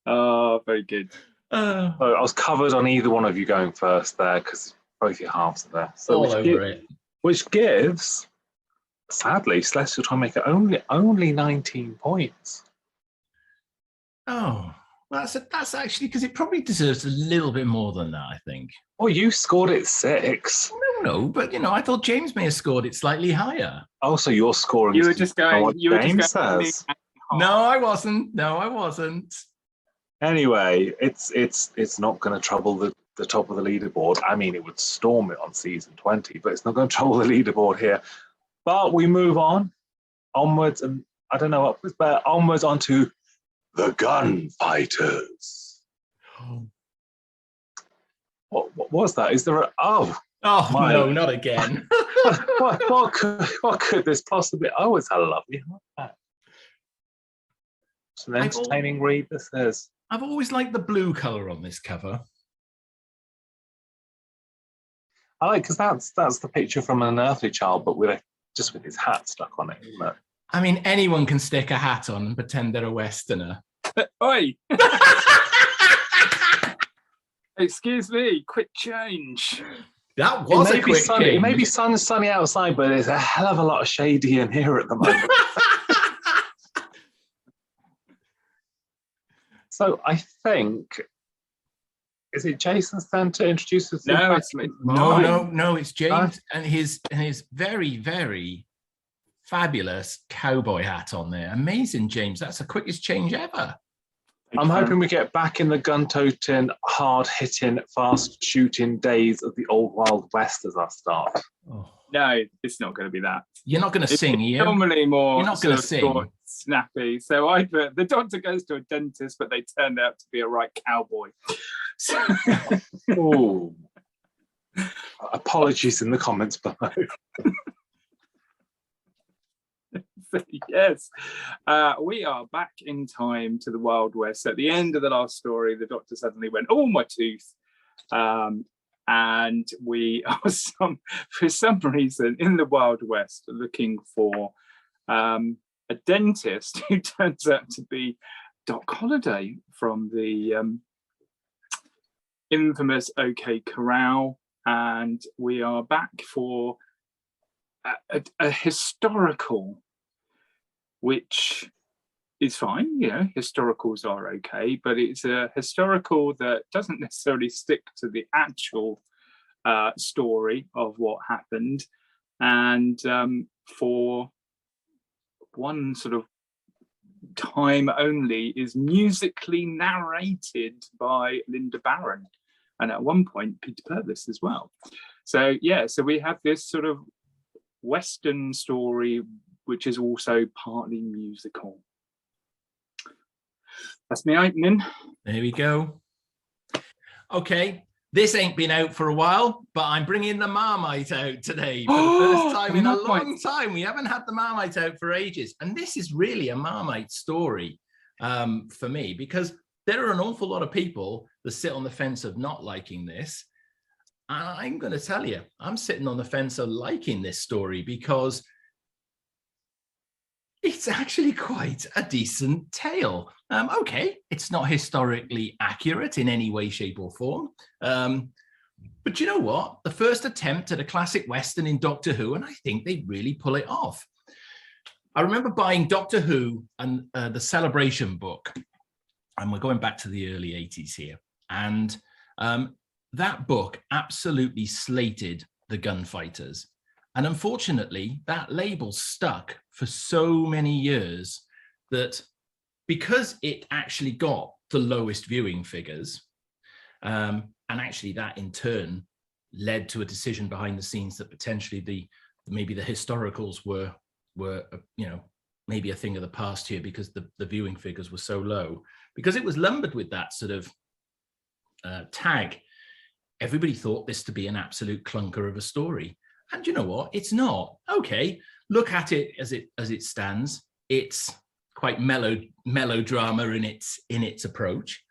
Oh, very good. So I was covered on either one of you going first there because both your halves are there. So which gives, sadly, Celestial Toymaker only 19 points. Oh, well, that's actually because it probably deserves a little bit more than that, I think. Oh, you scored it 6. No, but I thought James may have scored it slightly higher. Oh, so you're scoring. You were just going. James says. No, I wasn't. Anyway, it's not going to trouble the top of the leaderboard. I mean, it would storm it on season 20, but it's not going to trouble the leaderboard here. But we move onwards, and I don't know upwards, but onwards onto the Gunfighters. What was that? Is there a no, not again. what could this possibly? Oh, it's a lovely hardback. It's an entertaining read. This is. I've always liked the blue color on this cover. I like, because that's the picture from an unearthly child, but just with his hat stuck on it, isn't it? I mean, anyone can stick a hat on and pretend they're a Westerner. Oi! Excuse me, quick change. That was a quick change. It may be sunny outside, but there's a hell of a lot of shady in here at the moment. So I think, is it Jason's turn to introduce us? No, it's me. No, it's James and his very, very fabulous cowboy hat on there. Amazing, James. That's the quickest change ever. I'm hoping we get back in the gun-toting, hard-hitting, fast-shooting days of the old Wild West as our start. Oh. No, it's not going to be that. You're not going to sing, Ian. Normally more You're not going to sing. Snappy. So the doctor goes to a dentist, but they turned out to be a right cowboy. So, Ooh. Apologies in the comments below. Yes, we are back in time to the Wild West. At the end of the last story, the doctor suddenly went, "Oh, my tooth," and we are for some reason in the Wild West looking for a dentist who turns out to be Doc Holliday from the infamous OK Corral, and we are back for a historical, which is fine, you know, historicals are okay, but it's a historical that doesn't necessarily stick to the actual story of what happened. And for one sort of time only, is musically narrated by Linda Barron, and at one point Peter Purvis as well. So yeah, so we have this sort of Western story which is also partly musical. That's me opening. There we go. Okay, this ain't been out for a while, but I'm bringing the Marmite out today for the first time in a long time. We haven't had the Marmite out for ages. And this is really a Marmite story for me, because there are an awful lot of people that sit on the fence of not liking this. And I'm going to tell you, I'm sitting on the fence of liking this story because it's actually quite a decent tale. Okay, it's not historically accurate in any way, shape, or form. But you know what? The first attempt at a classic Western in Doctor Who, and I think they really pull it off. I remember buying Doctor Who and the Celebration book, and we're going back to the early 80s here. And that book absolutely slated the Gunfighters. And unfortunately, that label stuck for so many years that because it actually got the lowest viewing figures, and actually that in turn led to a decision behind the scenes that potentially maybe the historicals were you know, maybe a thing of the past here because the viewing figures were so low. Because it was lumbered with that sort of tag, everybody thought this to be an absolute clunker of a story. And you know what? It's not. Okay, look at it as it stands. It's quite melodrama in its approach,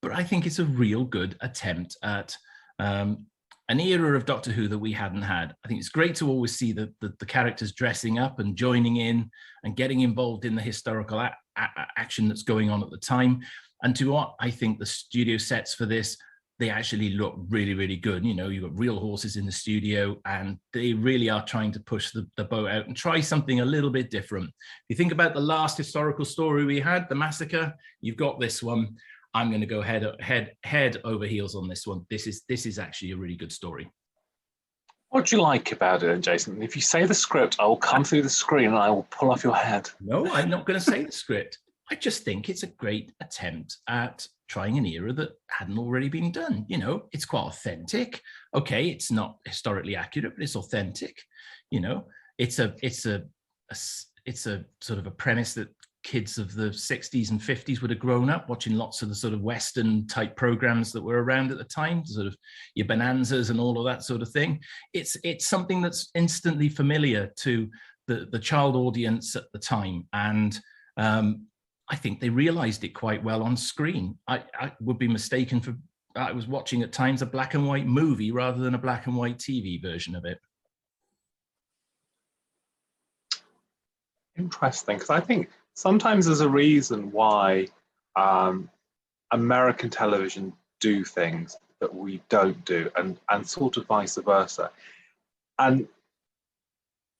but I think it's a real good attempt at an era of Doctor Who that we hadn't had. I think it's great to always see the characters dressing up and joining in and getting involved in the historical action that's going on at the time. And to what I think the studio sets for this, they actually look really, really good. You know, you've got real horses in the studio and they really are trying to push the boat out and try something a little bit different. If you think about the last historical story we had, the massacre, you've got this one. I'm going to go head over heels on this one. This is actually a really good story. What do you like about it, Jason? If you say the script, I will come through the screen and I will pull off your head. No, I'm not going to say the script. I just think it's a great attempt at trying an era that hadn't already been done. You know, it's quite authentic. Okay, it's not historically accurate, but it's authentic. You know, it's a sort of a premise that kids of the 60s and 50s would have grown up watching lots of the sort of Western type programs that were around at the time, sort of your Bonanzas and all of that sort of thing. It's something that's instantly familiar to the child audience at the time. And I think they realized it quite well on screen. I would be mistaken for I was watching at times a black and white movie rather than a black and white TV version of it. Interesting, because I think sometimes there's a reason why American television do things that we don't do, and sort of vice versa. And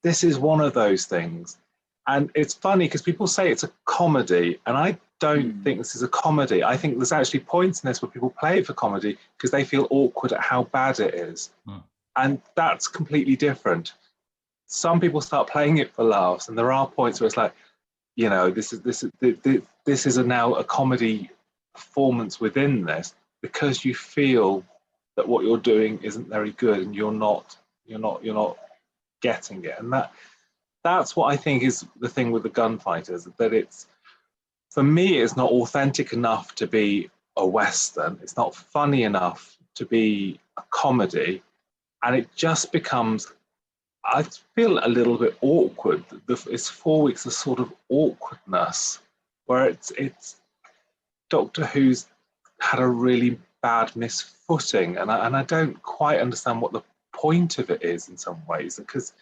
this is one of those things. And it's funny because people say it's a comedy, and I don't think this is a comedy. I think there's actually points in this where people play it for comedy because they feel awkward at how bad it is. And that's completely different. Some people start playing it for laughs, and there are points where it's like, you know, this is now a comedy performance within this, because you feel that what you're doing isn't very good, and you're not getting it. And that's what I think is the thing with the Gunfighters, that it's, for me, it's not authentic enough to be a Western. It's not funny enough to be a comedy, and it just becomes, I feel a little bit awkward. It's 4 weeks of sort of awkwardness, where it's Doctor Who's had a really bad misfooting, and I don't quite understand what the point of it is in some ways, because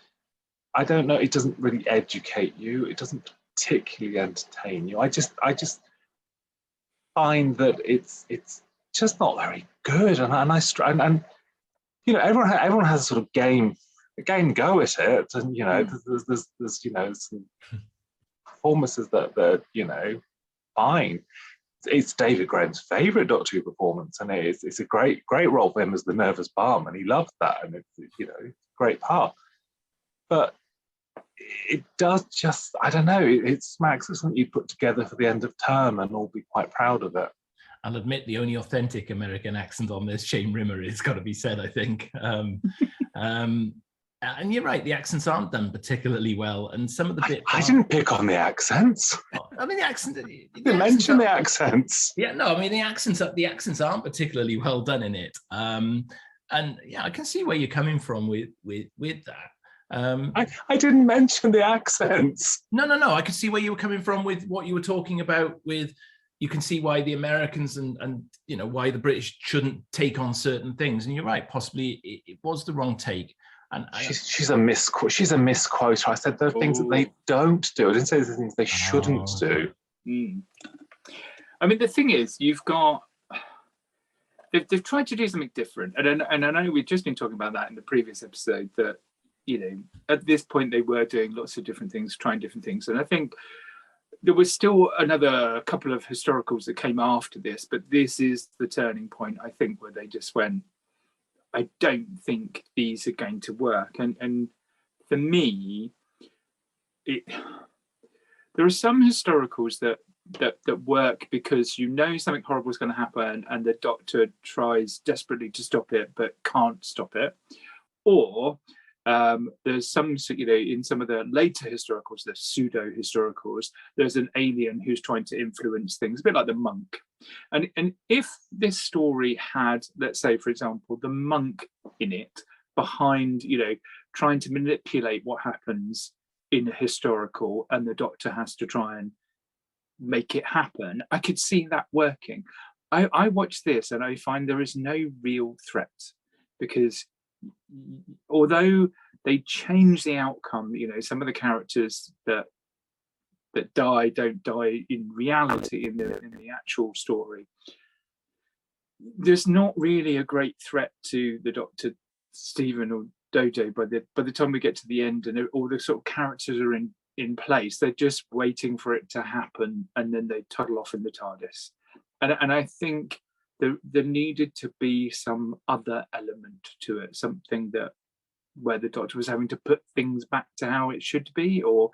I don't know, it doesn't really educate you, it doesn't particularly entertain you. I just find that it's just not very good, and you know, everyone has a sort of game go at it, and you know, there's you know, some performances that you know, fine. It's David Graham's favourite Doctor Who performance, and it's a great role for him as the nervous barman. He loves that, and it's, you know, a great part. But it does just, I don't know, it smacks of something you'd put together for the end of term and all be quite proud of it. I'll admit the only authentic American accent on this, Shane Rimmer, is got to be said, I think. And you're right, the accents aren't done particularly well, and some of the bits. I didn't pick on the accents. I mean, the accent. You didn't mention the accents. Yeah, no, I mean the accents aren't particularly well done in it. And yeah, I can see where you're coming from with that. I didn't mention the accents. No. I can see where you were coming from with what you were talking about. With, you can see why the Americans and you know, why the British shouldn't take on certain things. And you're right, possibly it was the wrong take. And she's a misquoter. I said there are things that they don't do. I didn't say there's things they shouldn't do. I mean, the thing is, you've got, they've tried to do something different, and I know we've just been talking about that in the previous episode, that, you know, at this point they were doing lots of different things, trying different things, and I think there was still another couple of historicals that came after this, but this is the turning point, I think, where they just went, I don't think these are going to work. And for me, there are some historicals that work because you know something horrible is going to happen and the Doctor tries desperately to stop it but can't stop it. Or there's some, you know, in some of the later historicals, the pseudo historicals, there's an alien who's trying to influence things, a bit like the monk. And if this story had, let's say, for example, the monk in it behind, you know, trying to manipulate what happens in a historical, and the Doctor has to try and make it happen, I could see that working. I watch this and I find there is no real threat, because although they change the outcome, you know, some of the characters that die don't die in reality in the actual story. There's not really a great threat to the Doctor, Stephen or Dodo by the time we get to the end, and all the sort of characters are in place. They're just waiting for it to happen, and then they toddle off in the TARDIS. And I think there needed to be some other element to it, something that where the Doctor was having to put things back to how it should be, or,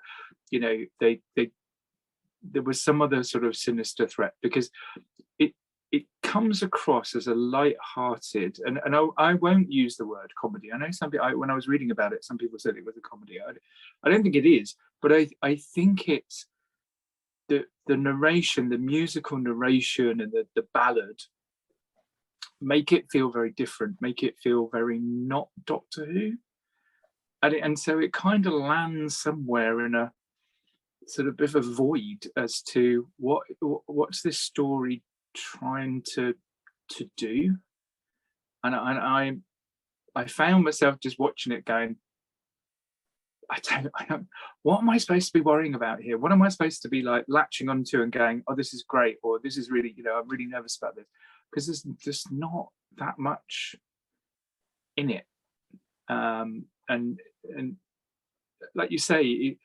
you know, there was some other sort of sinister threat, because it comes across as a light-hearted, and I won't use the word comedy. I know some people, when I was reading about it, some people said it was a comedy. I don't think it is, but I think it's the narration, the musical narration, and the ballad make it feel very different, make it feel very not Doctor Who, and so it kind of lands somewhere in a sort of bit of a void as to what's this story trying to to do, and I found myself just watching it going, I don't, what am I supposed to be worrying about here? What am I supposed to be like latching onto and going, oh, this is great, or this is really, I'm really nervous about this, because there's just not that much in it. And like you say,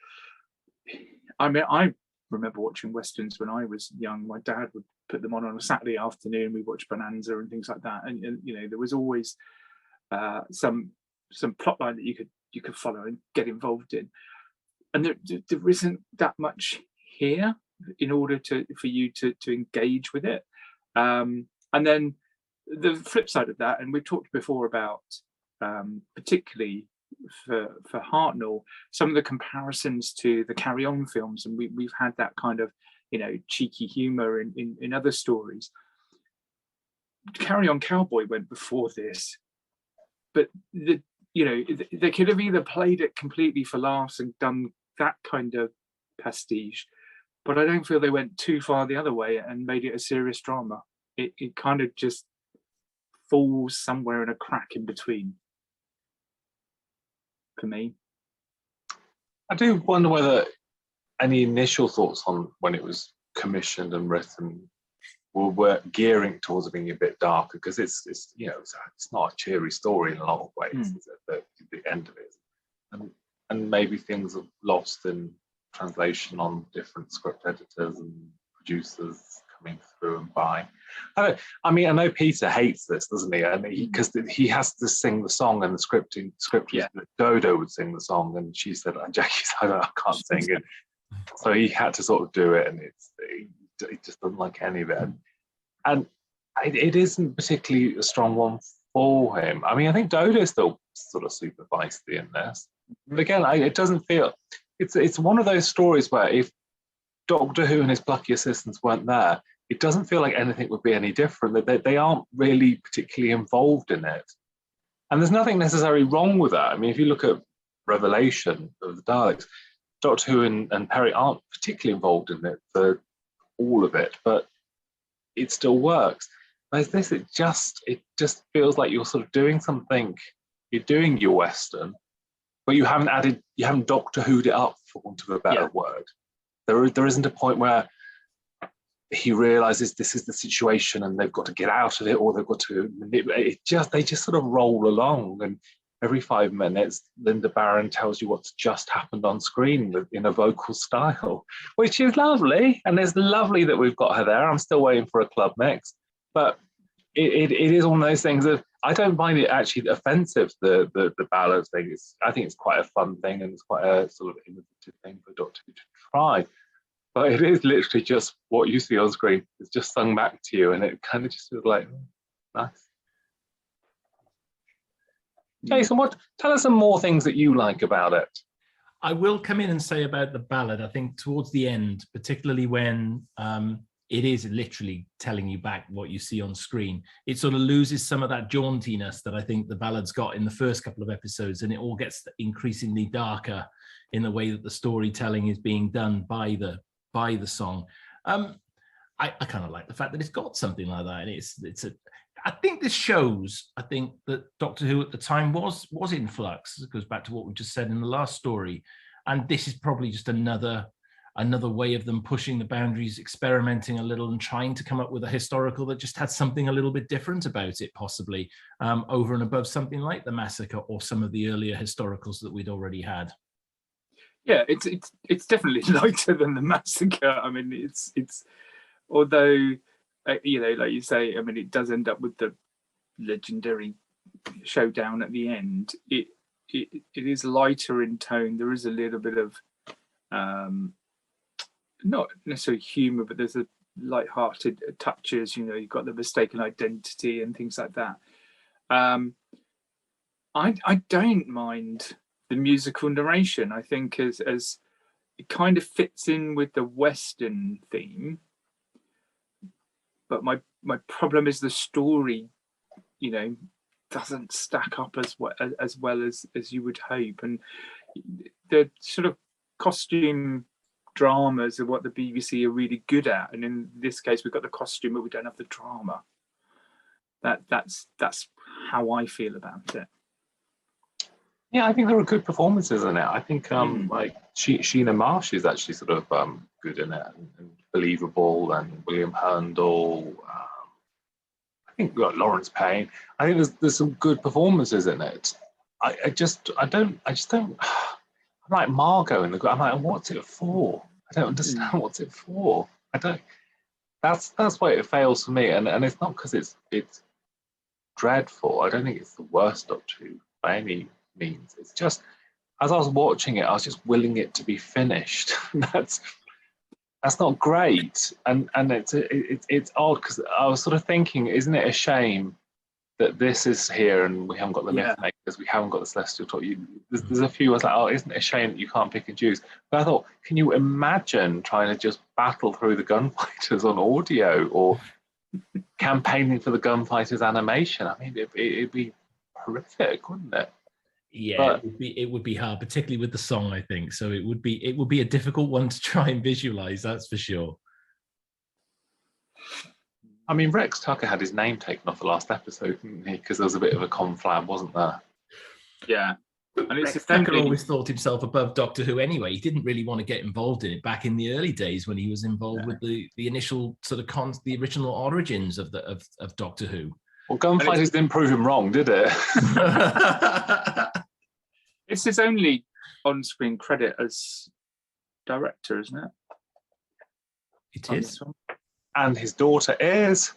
I mean, I remember watching westerns when I was young. My dad would put them on a Saturday afternoon. We watched Bonanza and things like that, and there was always some plot line that you could follow and get involved in, and there isn't that much here in order for you to engage with it. And then the flip side of that, and we've talked before about particularly for Hartnell, some of the comparisons to the Carry On films, and we've had that kind of cheeky humor in other stories. Carry On Cowboy went before this, but they could have either played it completely for laughs and done that kind of pastiche, but I don't feel they went too far the other way and made it a serious drama. It kind of just falls somewhere in a crack in between for me. I do wonder whether any initial thoughts on when it was commissioned and written were gearing towards it being a bit darker, because it's not a cheery story in a lot of ways at the end of it, and maybe things are lost in translation on different script editors and producers coming through and by. I know Peter hates this, doesn't he? Because he has to sing the song, and the script was that Dodo would sing the song, and she said, Jackie, I can't sing it. So he had to sort of do it, and he just doesn't like any of it. And it isn't particularly a strong one for him. I mean, I think Dodo is still sort of super feisty in this. But again, it doesn't feel... It's one of those stories where if Doctor Who and his plucky assistants weren't there, it doesn't feel like anything would be any different. They aren't really particularly involved in it. And there's nothing necessarily wrong with that. I mean, if you look at Revelation of the Daleks, Doctor Who and Perry aren't particularly involved in it for all of it, but it still works. Whereas this, it just feels like you're sort of doing something. You're doing your Western, but you haven't Doctor Who'd it up, for want of a better word. There isn't a point where he realizes this is the situation and they've got to get out of it, or they've got to manipulate it. They just sort of roll along, and every 5 minutes, Linda Barron tells you what's just happened on screen in a vocal style, which is lovely. And it's lovely that we've got her there. I'm still waiting for a club mix, but it is one of those things that I don't find it actually offensive, the ballad thing. I think it's quite a fun thing, and it's quite a sort of innovative thing for Doctor Who to try. But it is literally just what you see on screen. It's just sung back to you, and it kind of just feels like, nice. Jason, tell us some more things that you like about it. I will come in and say about the ballad, I think towards the end, particularly when it is literally telling you back what you see on screen, it sort of loses some of that jauntiness that I think the ballad's got in the first couple of episodes, and it all gets increasingly darker in the way that the storytelling is being done by the song. I kind of like the fact that it's got something like that, and I think this shows, I think that Doctor Who at the time was in flux. It goes back to what we just said in the last story. And this is probably just another way of them pushing the boundaries, experimenting a little and trying to come up with a historical that just had something a little bit different about it, possibly over and above something like The Massacre or some of the earlier historicals that we'd already had. Yeah, it's definitely lighter than The Massacre. I mean, it's although... like you say, I mean, it does end up with the legendary showdown at the end. It is lighter in tone. There is a little bit of not necessarily humour, but there's a light-hearted touches. You've got the mistaken identity and things like that. I don't mind the musical narration. I think as it kind of fits in with the Western theme. But my problem is the story, doesn't stack up as well as you would hope. And the sort of costume dramas are what the BBC are really good at. And in this case, we've got the costume, but we don't have the drama. That's how I feel about it. Yeah, I think there are good performances in it. I think like Sheena Marsh is actually sort of good in it and believable, and William Hartnell. I think we've got Lawrence Payne. I think there's some good performances in it. I just don't. I'm like Margot in the. I'm like, what's it for? I don't understand what's it for. I don't. That's why it fails for me, and it's not because it's dreadful. I don't think it's the worst Doctor Who by any means. It's just, as I was watching it, I was just willing it to be finished. That's not great, and it's odd because I was sort of thinking, isn't it a shame that this is here and we haven't got the myth makers, we haven't got the Celestial Toymaker. There's a few I was like, oh, isn't it a shame that you can't pick and choose? But I thought, can you imagine trying to just battle through the Gunfighters on audio or campaigning for the Gunfighters animation? I mean, it'd be horrific, wouldn't it? Yeah, but it would be hard, particularly with the song, I think. So it would be a difficult one to try and visualize, that's for sure. I mean, Rex Tucker had his name taken off the last episode, didn't he? Because there was a bit of a conflab, wasn't there? Yeah. And it's Rex Tucker always thought himself above Doctor Who anyway. He didn't really want to get involved in it back in the early days when he was involved with the initial sort of the original origins of Doctor Who. Well, Gunfighters didn't prove him wrong, did it? It's his only on-screen credit as director, isn't it? It is. And his daughter is...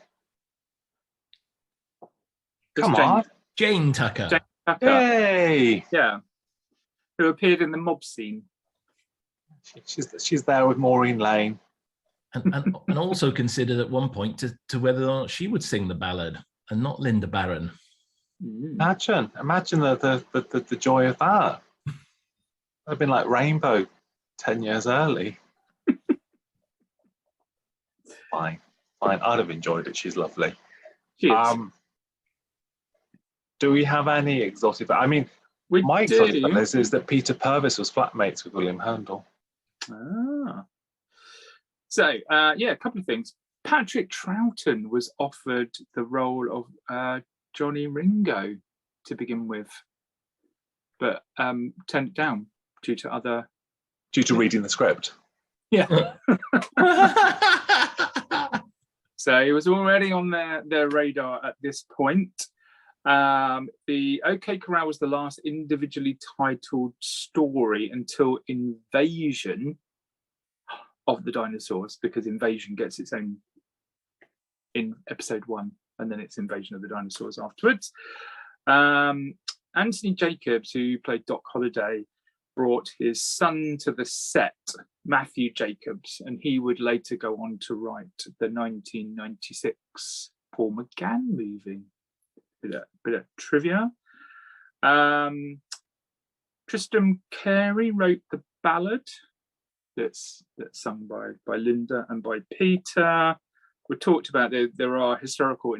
Come on. Jane Tucker. Jane Tucker. Yay! Yeah. Who appeared in the mob scene. She's there with Maureen Lane. And also considered at one point to whether or not she would sing the ballad and not Linda Barron. Imagine the joy of that. I've been like Rainbow 10 years early. Fine. I'd have enjoyed it. She's lovely. She is. Do we have any exotic? I mean, my exotic is that Peter Purvis was flatmates with William Hartnell. So, a couple of things. Patrick Troughton was offered the role of Johnny Ringo to begin with, but turned it down due to reading the script. Yeah. So he was already on their radar at this point. The OK Corral was the last individually titled story until Invasion of the Dinosaurs, because Invasion gets its own in episode 1, and then it's Invasion of the Dinosaurs afterwards. Anthony Jacobs, who played Doc Holliday, brought his son to the set, Matthew Jacobs, and he would later go on to write the 1996 Paul McGann movie. Bit of trivia. Tristram Carey wrote the ballad that's sung by Linda and by Peter. We talked about there are historical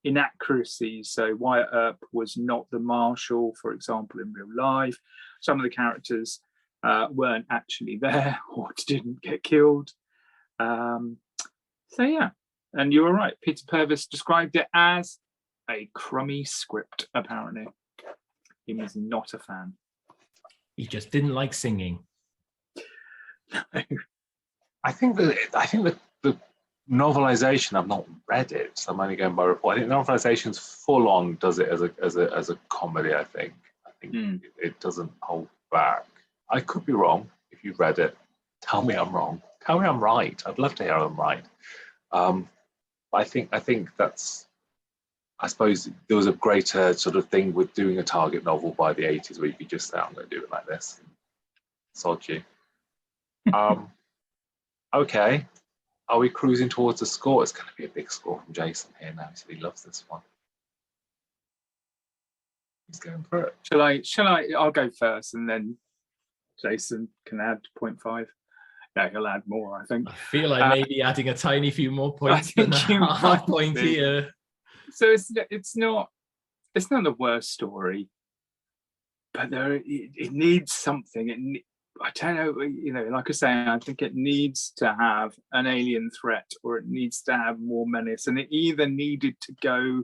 inaccuracies. So Wyatt Earp was not the Marshal, for example, in real life. Some of the characters weren't actually there or didn't get killed. And you were right. Peter Purvis described it as a crummy script, apparently. He was not a fan. He just didn't like singing. No. I think the novelization, I've not read it, so I'm only going by report. I think the novelization's full on does it as a comedy, I think. It doesn't hold back. I could be wrong. If you've read it, tell me I'm wrong. Tell me I'm right. I'd love to hear I'm right. I think that's, I suppose there was a greater sort of thing with doing a target novel by the 80s where you could just say, I'm going to do it like this. Sod you. Okay. Are we cruising towards a score? It's going to be a big score from Jason here now. He said he loves this one. He's going for it. Shall I? I'll go first, and then Jason can add 0.5. No, he'll add more, I think. I feel like maybe adding a tiny few more points than a half point here. So it's not the worst story, but it needs something. I don't know, like I was saying, I think it needs to have an alien threat, or it needs to have more menace, and it either needed to go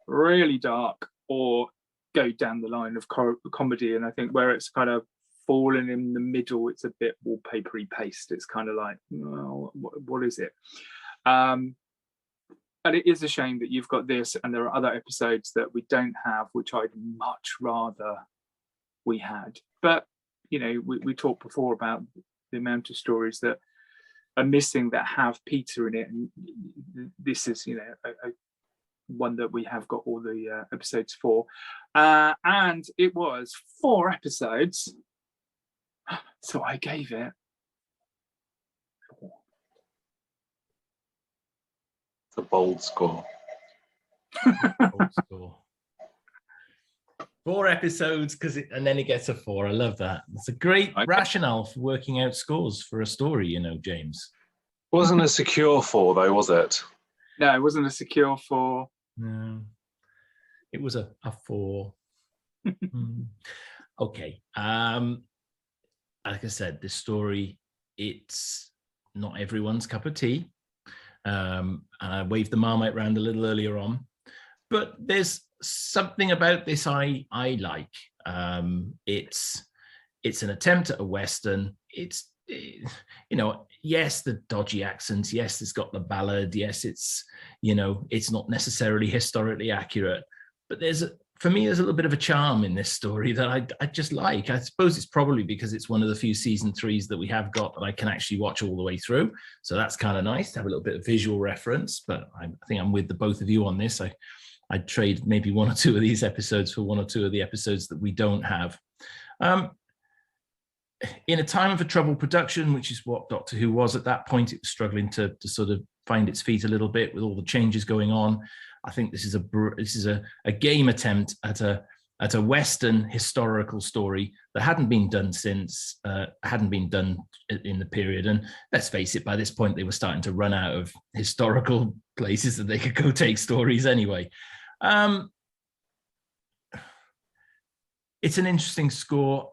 really dark or go down the line of comedy. And I think where it's kind of fallen in the middle, it's a bit wallpapery paste. It's kind of like, well, what is it? And it is a shame that you've got this, and there are other episodes that we don't have, which I'd much rather we had. But we talked before about the amount of stories that are missing that have Peter in it, and this is a one that we have got all the episodes for, and it was 4 episodes, so I gave it 4. It's a bold score. Bold score. 4 episodes, and then it gets a 4. I love that. It's a great rationale for working out scores for a story, James. Wasn't a secure 4 though, was it? No, it wasn't a secure 4. No, it was a 4. Okay. Like I said, this story, it's not everyone's cup of tea. And I waved the Marmite round a little earlier on, but there's something about this I like. It's an attempt at a Western. It's, yes, the dodgy accents. Yes, it's got the ballad. Yes, it's not necessarily historically accurate, but for me, there's a little bit of a charm in this story that I just like. I suppose it's probably because it's one of the few season 3s that we have got that I can actually watch all the way through. So that's kind of nice to have a little bit of visual reference, but I think I'm with the both of you on this. I'd trade maybe 1 or 2 of these episodes for 1 or 2 of the episodes that we don't have. In a time of a troubled production, which is what Doctor Who was at that point, it was struggling to sort of find its feet a little bit with all the changes going on. I think this is a game attempt at a Western historical story that hadn't been done in the period. And let's face it, by this point, they were starting to run out of historical places that they could go take stories anyway. It's an interesting score.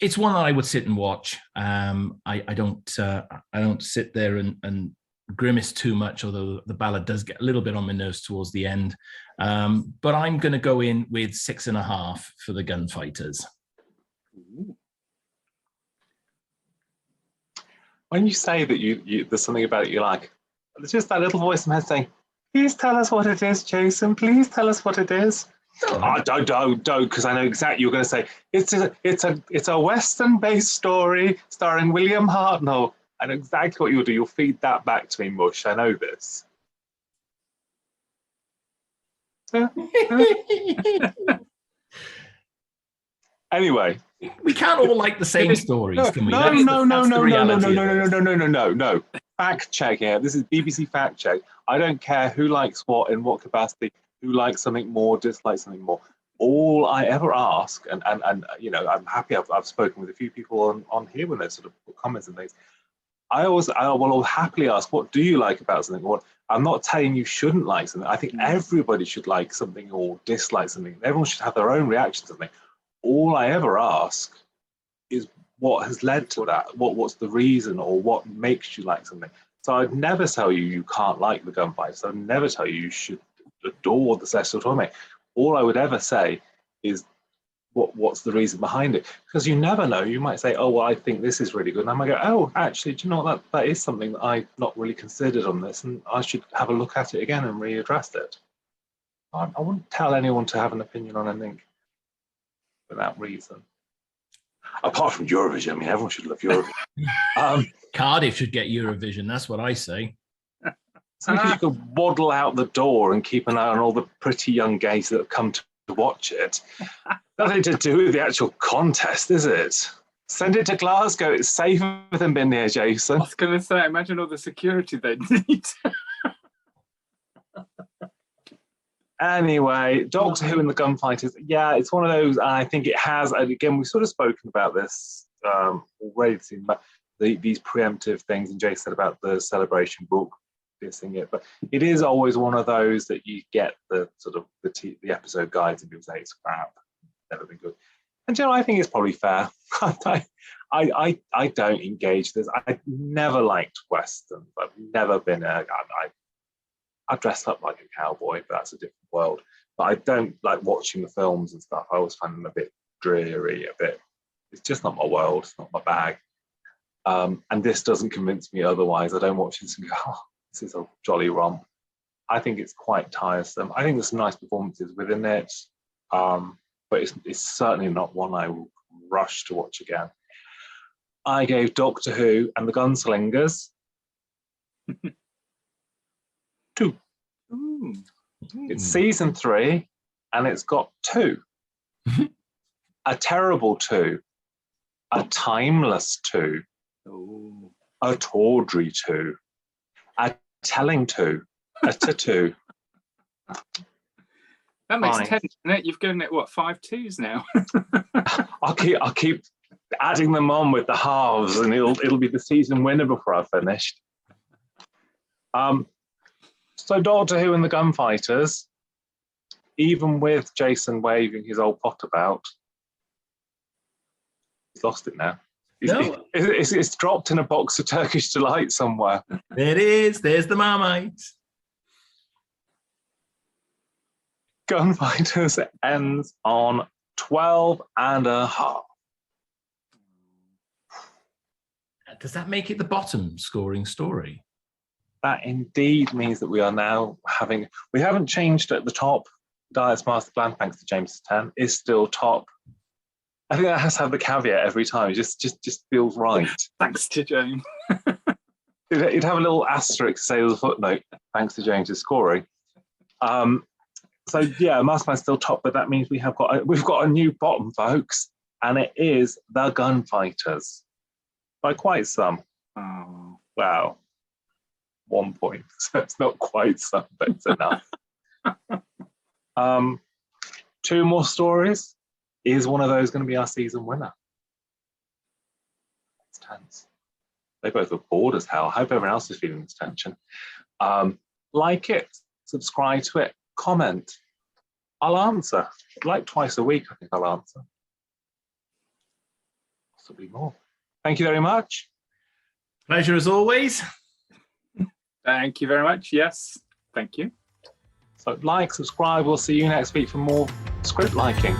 It's one that I would sit and watch. I don't sit there and grimace too much, although the ballad does get a little bit on my nerves towards the end. But I'm going to go in with 6.5 for the Gunfighters. When you say that you there's something about it you like, there's just that little voice in my head saying, "Please tell us what it is, Jason. Please tell us what it is." Oh, don't, because I know exactly you're going to say it's a Western-based story starring William Hartnell. I know exactly what you'll do. You'll feed that back to me, Mush. I know this. Anyway, we can't all like the same stories, can we? No. Fact check here. This is BBC fact check. I don't care who likes what in what capacity, who likes something more, dislikes something more. All I ever ask, and I'm happy I've spoken with a few people on here when they sort of put comments and things. I will happily ask, what do you like about something? I'm not telling you shouldn't like something. I think everybody should like something or dislike something. Everyone should have their own reaction to something. All I ever ask is what has led to that. What's the reason, or what makes you like something? So I'd never tell you can't like the Gunfighters. I'd never tell you should adore the Celestial Toymaker. All I would ever say is what's the reason behind it? Because you never know. You might say, oh, well, I think this is really good. And I might go, oh, actually, do you know what? That is something that I've not really considered on this, and I should have a look at it again and readdress it. I wouldn't tell anyone to have an opinion on anything for that reason. Apart from Eurovision, I mean, everyone should love Eurovision. Cardiff should get Eurovision. That's what I say. So you could waddle out the door and keep an eye on all the pretty young gays that have come to watch it. Nothing to do with the actual contest, is it? Send it to Glasgow. It's safer than being near Jason. I was going to say, imagine all the security they'd need. Anyway, Doctor Who and the Gunfighters. Yeah, it's one of those. I think it has. And again, we've sort of spoken about this already, but these preemptive things, and Jay said about the celebration book dissing it, but it is always one of those that you get the sort of the episode guides and people say it's crap, never been good. And I think it's probably fair. I don't engage this. I've never liked westerns. I've never been I dress up like a cowboy, but that's a different world. But I don't like watching the films and stuff. I always find them a bit dreary, it's just not my world, it's not my bag. And this doesn't convince me otherwise. I don't watch this and go, oh, this is a jolly romp. I think it's quite tiresome. I think there's some nice performances within it, but it's certainly not one I will rush to watch again. I gave Doctor Who and the Gunslingers 2. Ooh. It's season 3, and it's got 2. A terrible 2, a timeless 2, Oh. a tawdry 2, a telling 2, a tattoo. That makes Fine. 10, doesn't it? You've given it, what, 5 2s now? I'll keep adding them on with the halves, and it'll be the season winner before I've finished. So Doctor Who and the Gunfighters, even with Jason waving his old pot about, he's lost it now. No. It's dropped in a box of Turkish Delight somewhere. There it is. There's the Marmite. Gunfighters ends on 12.5. Does that make it the bottom scoring story? That indeed means that we are now we haven't changed at the top. Diet's Master Plan, thanks to James 10, is still top. I think that has to have the caveat every time. It just feels right. Thanks to James. You'd have a little asterisk say as a footnote, thanks to James's scoring. So yeah, Master Plan's still top, but that means we've got a new bottom, folks, and it is the Gunfighters by quite some. Oh. Wow. 1 point. So it's not quite some, but it's enough. 2 more stories. Is one of those going to be our season winner? It's tense. They both look bored as hell. I hope everyone else is feeling this tension. Like it, subscribe to it, comment. I'll answer. Like twice a week, I think I'll answer. Possibly more. Thank you very much. Pleasure as always. Thank you very much. Yes, thank you. So like, subscribe. We'll see you next week for more script liking.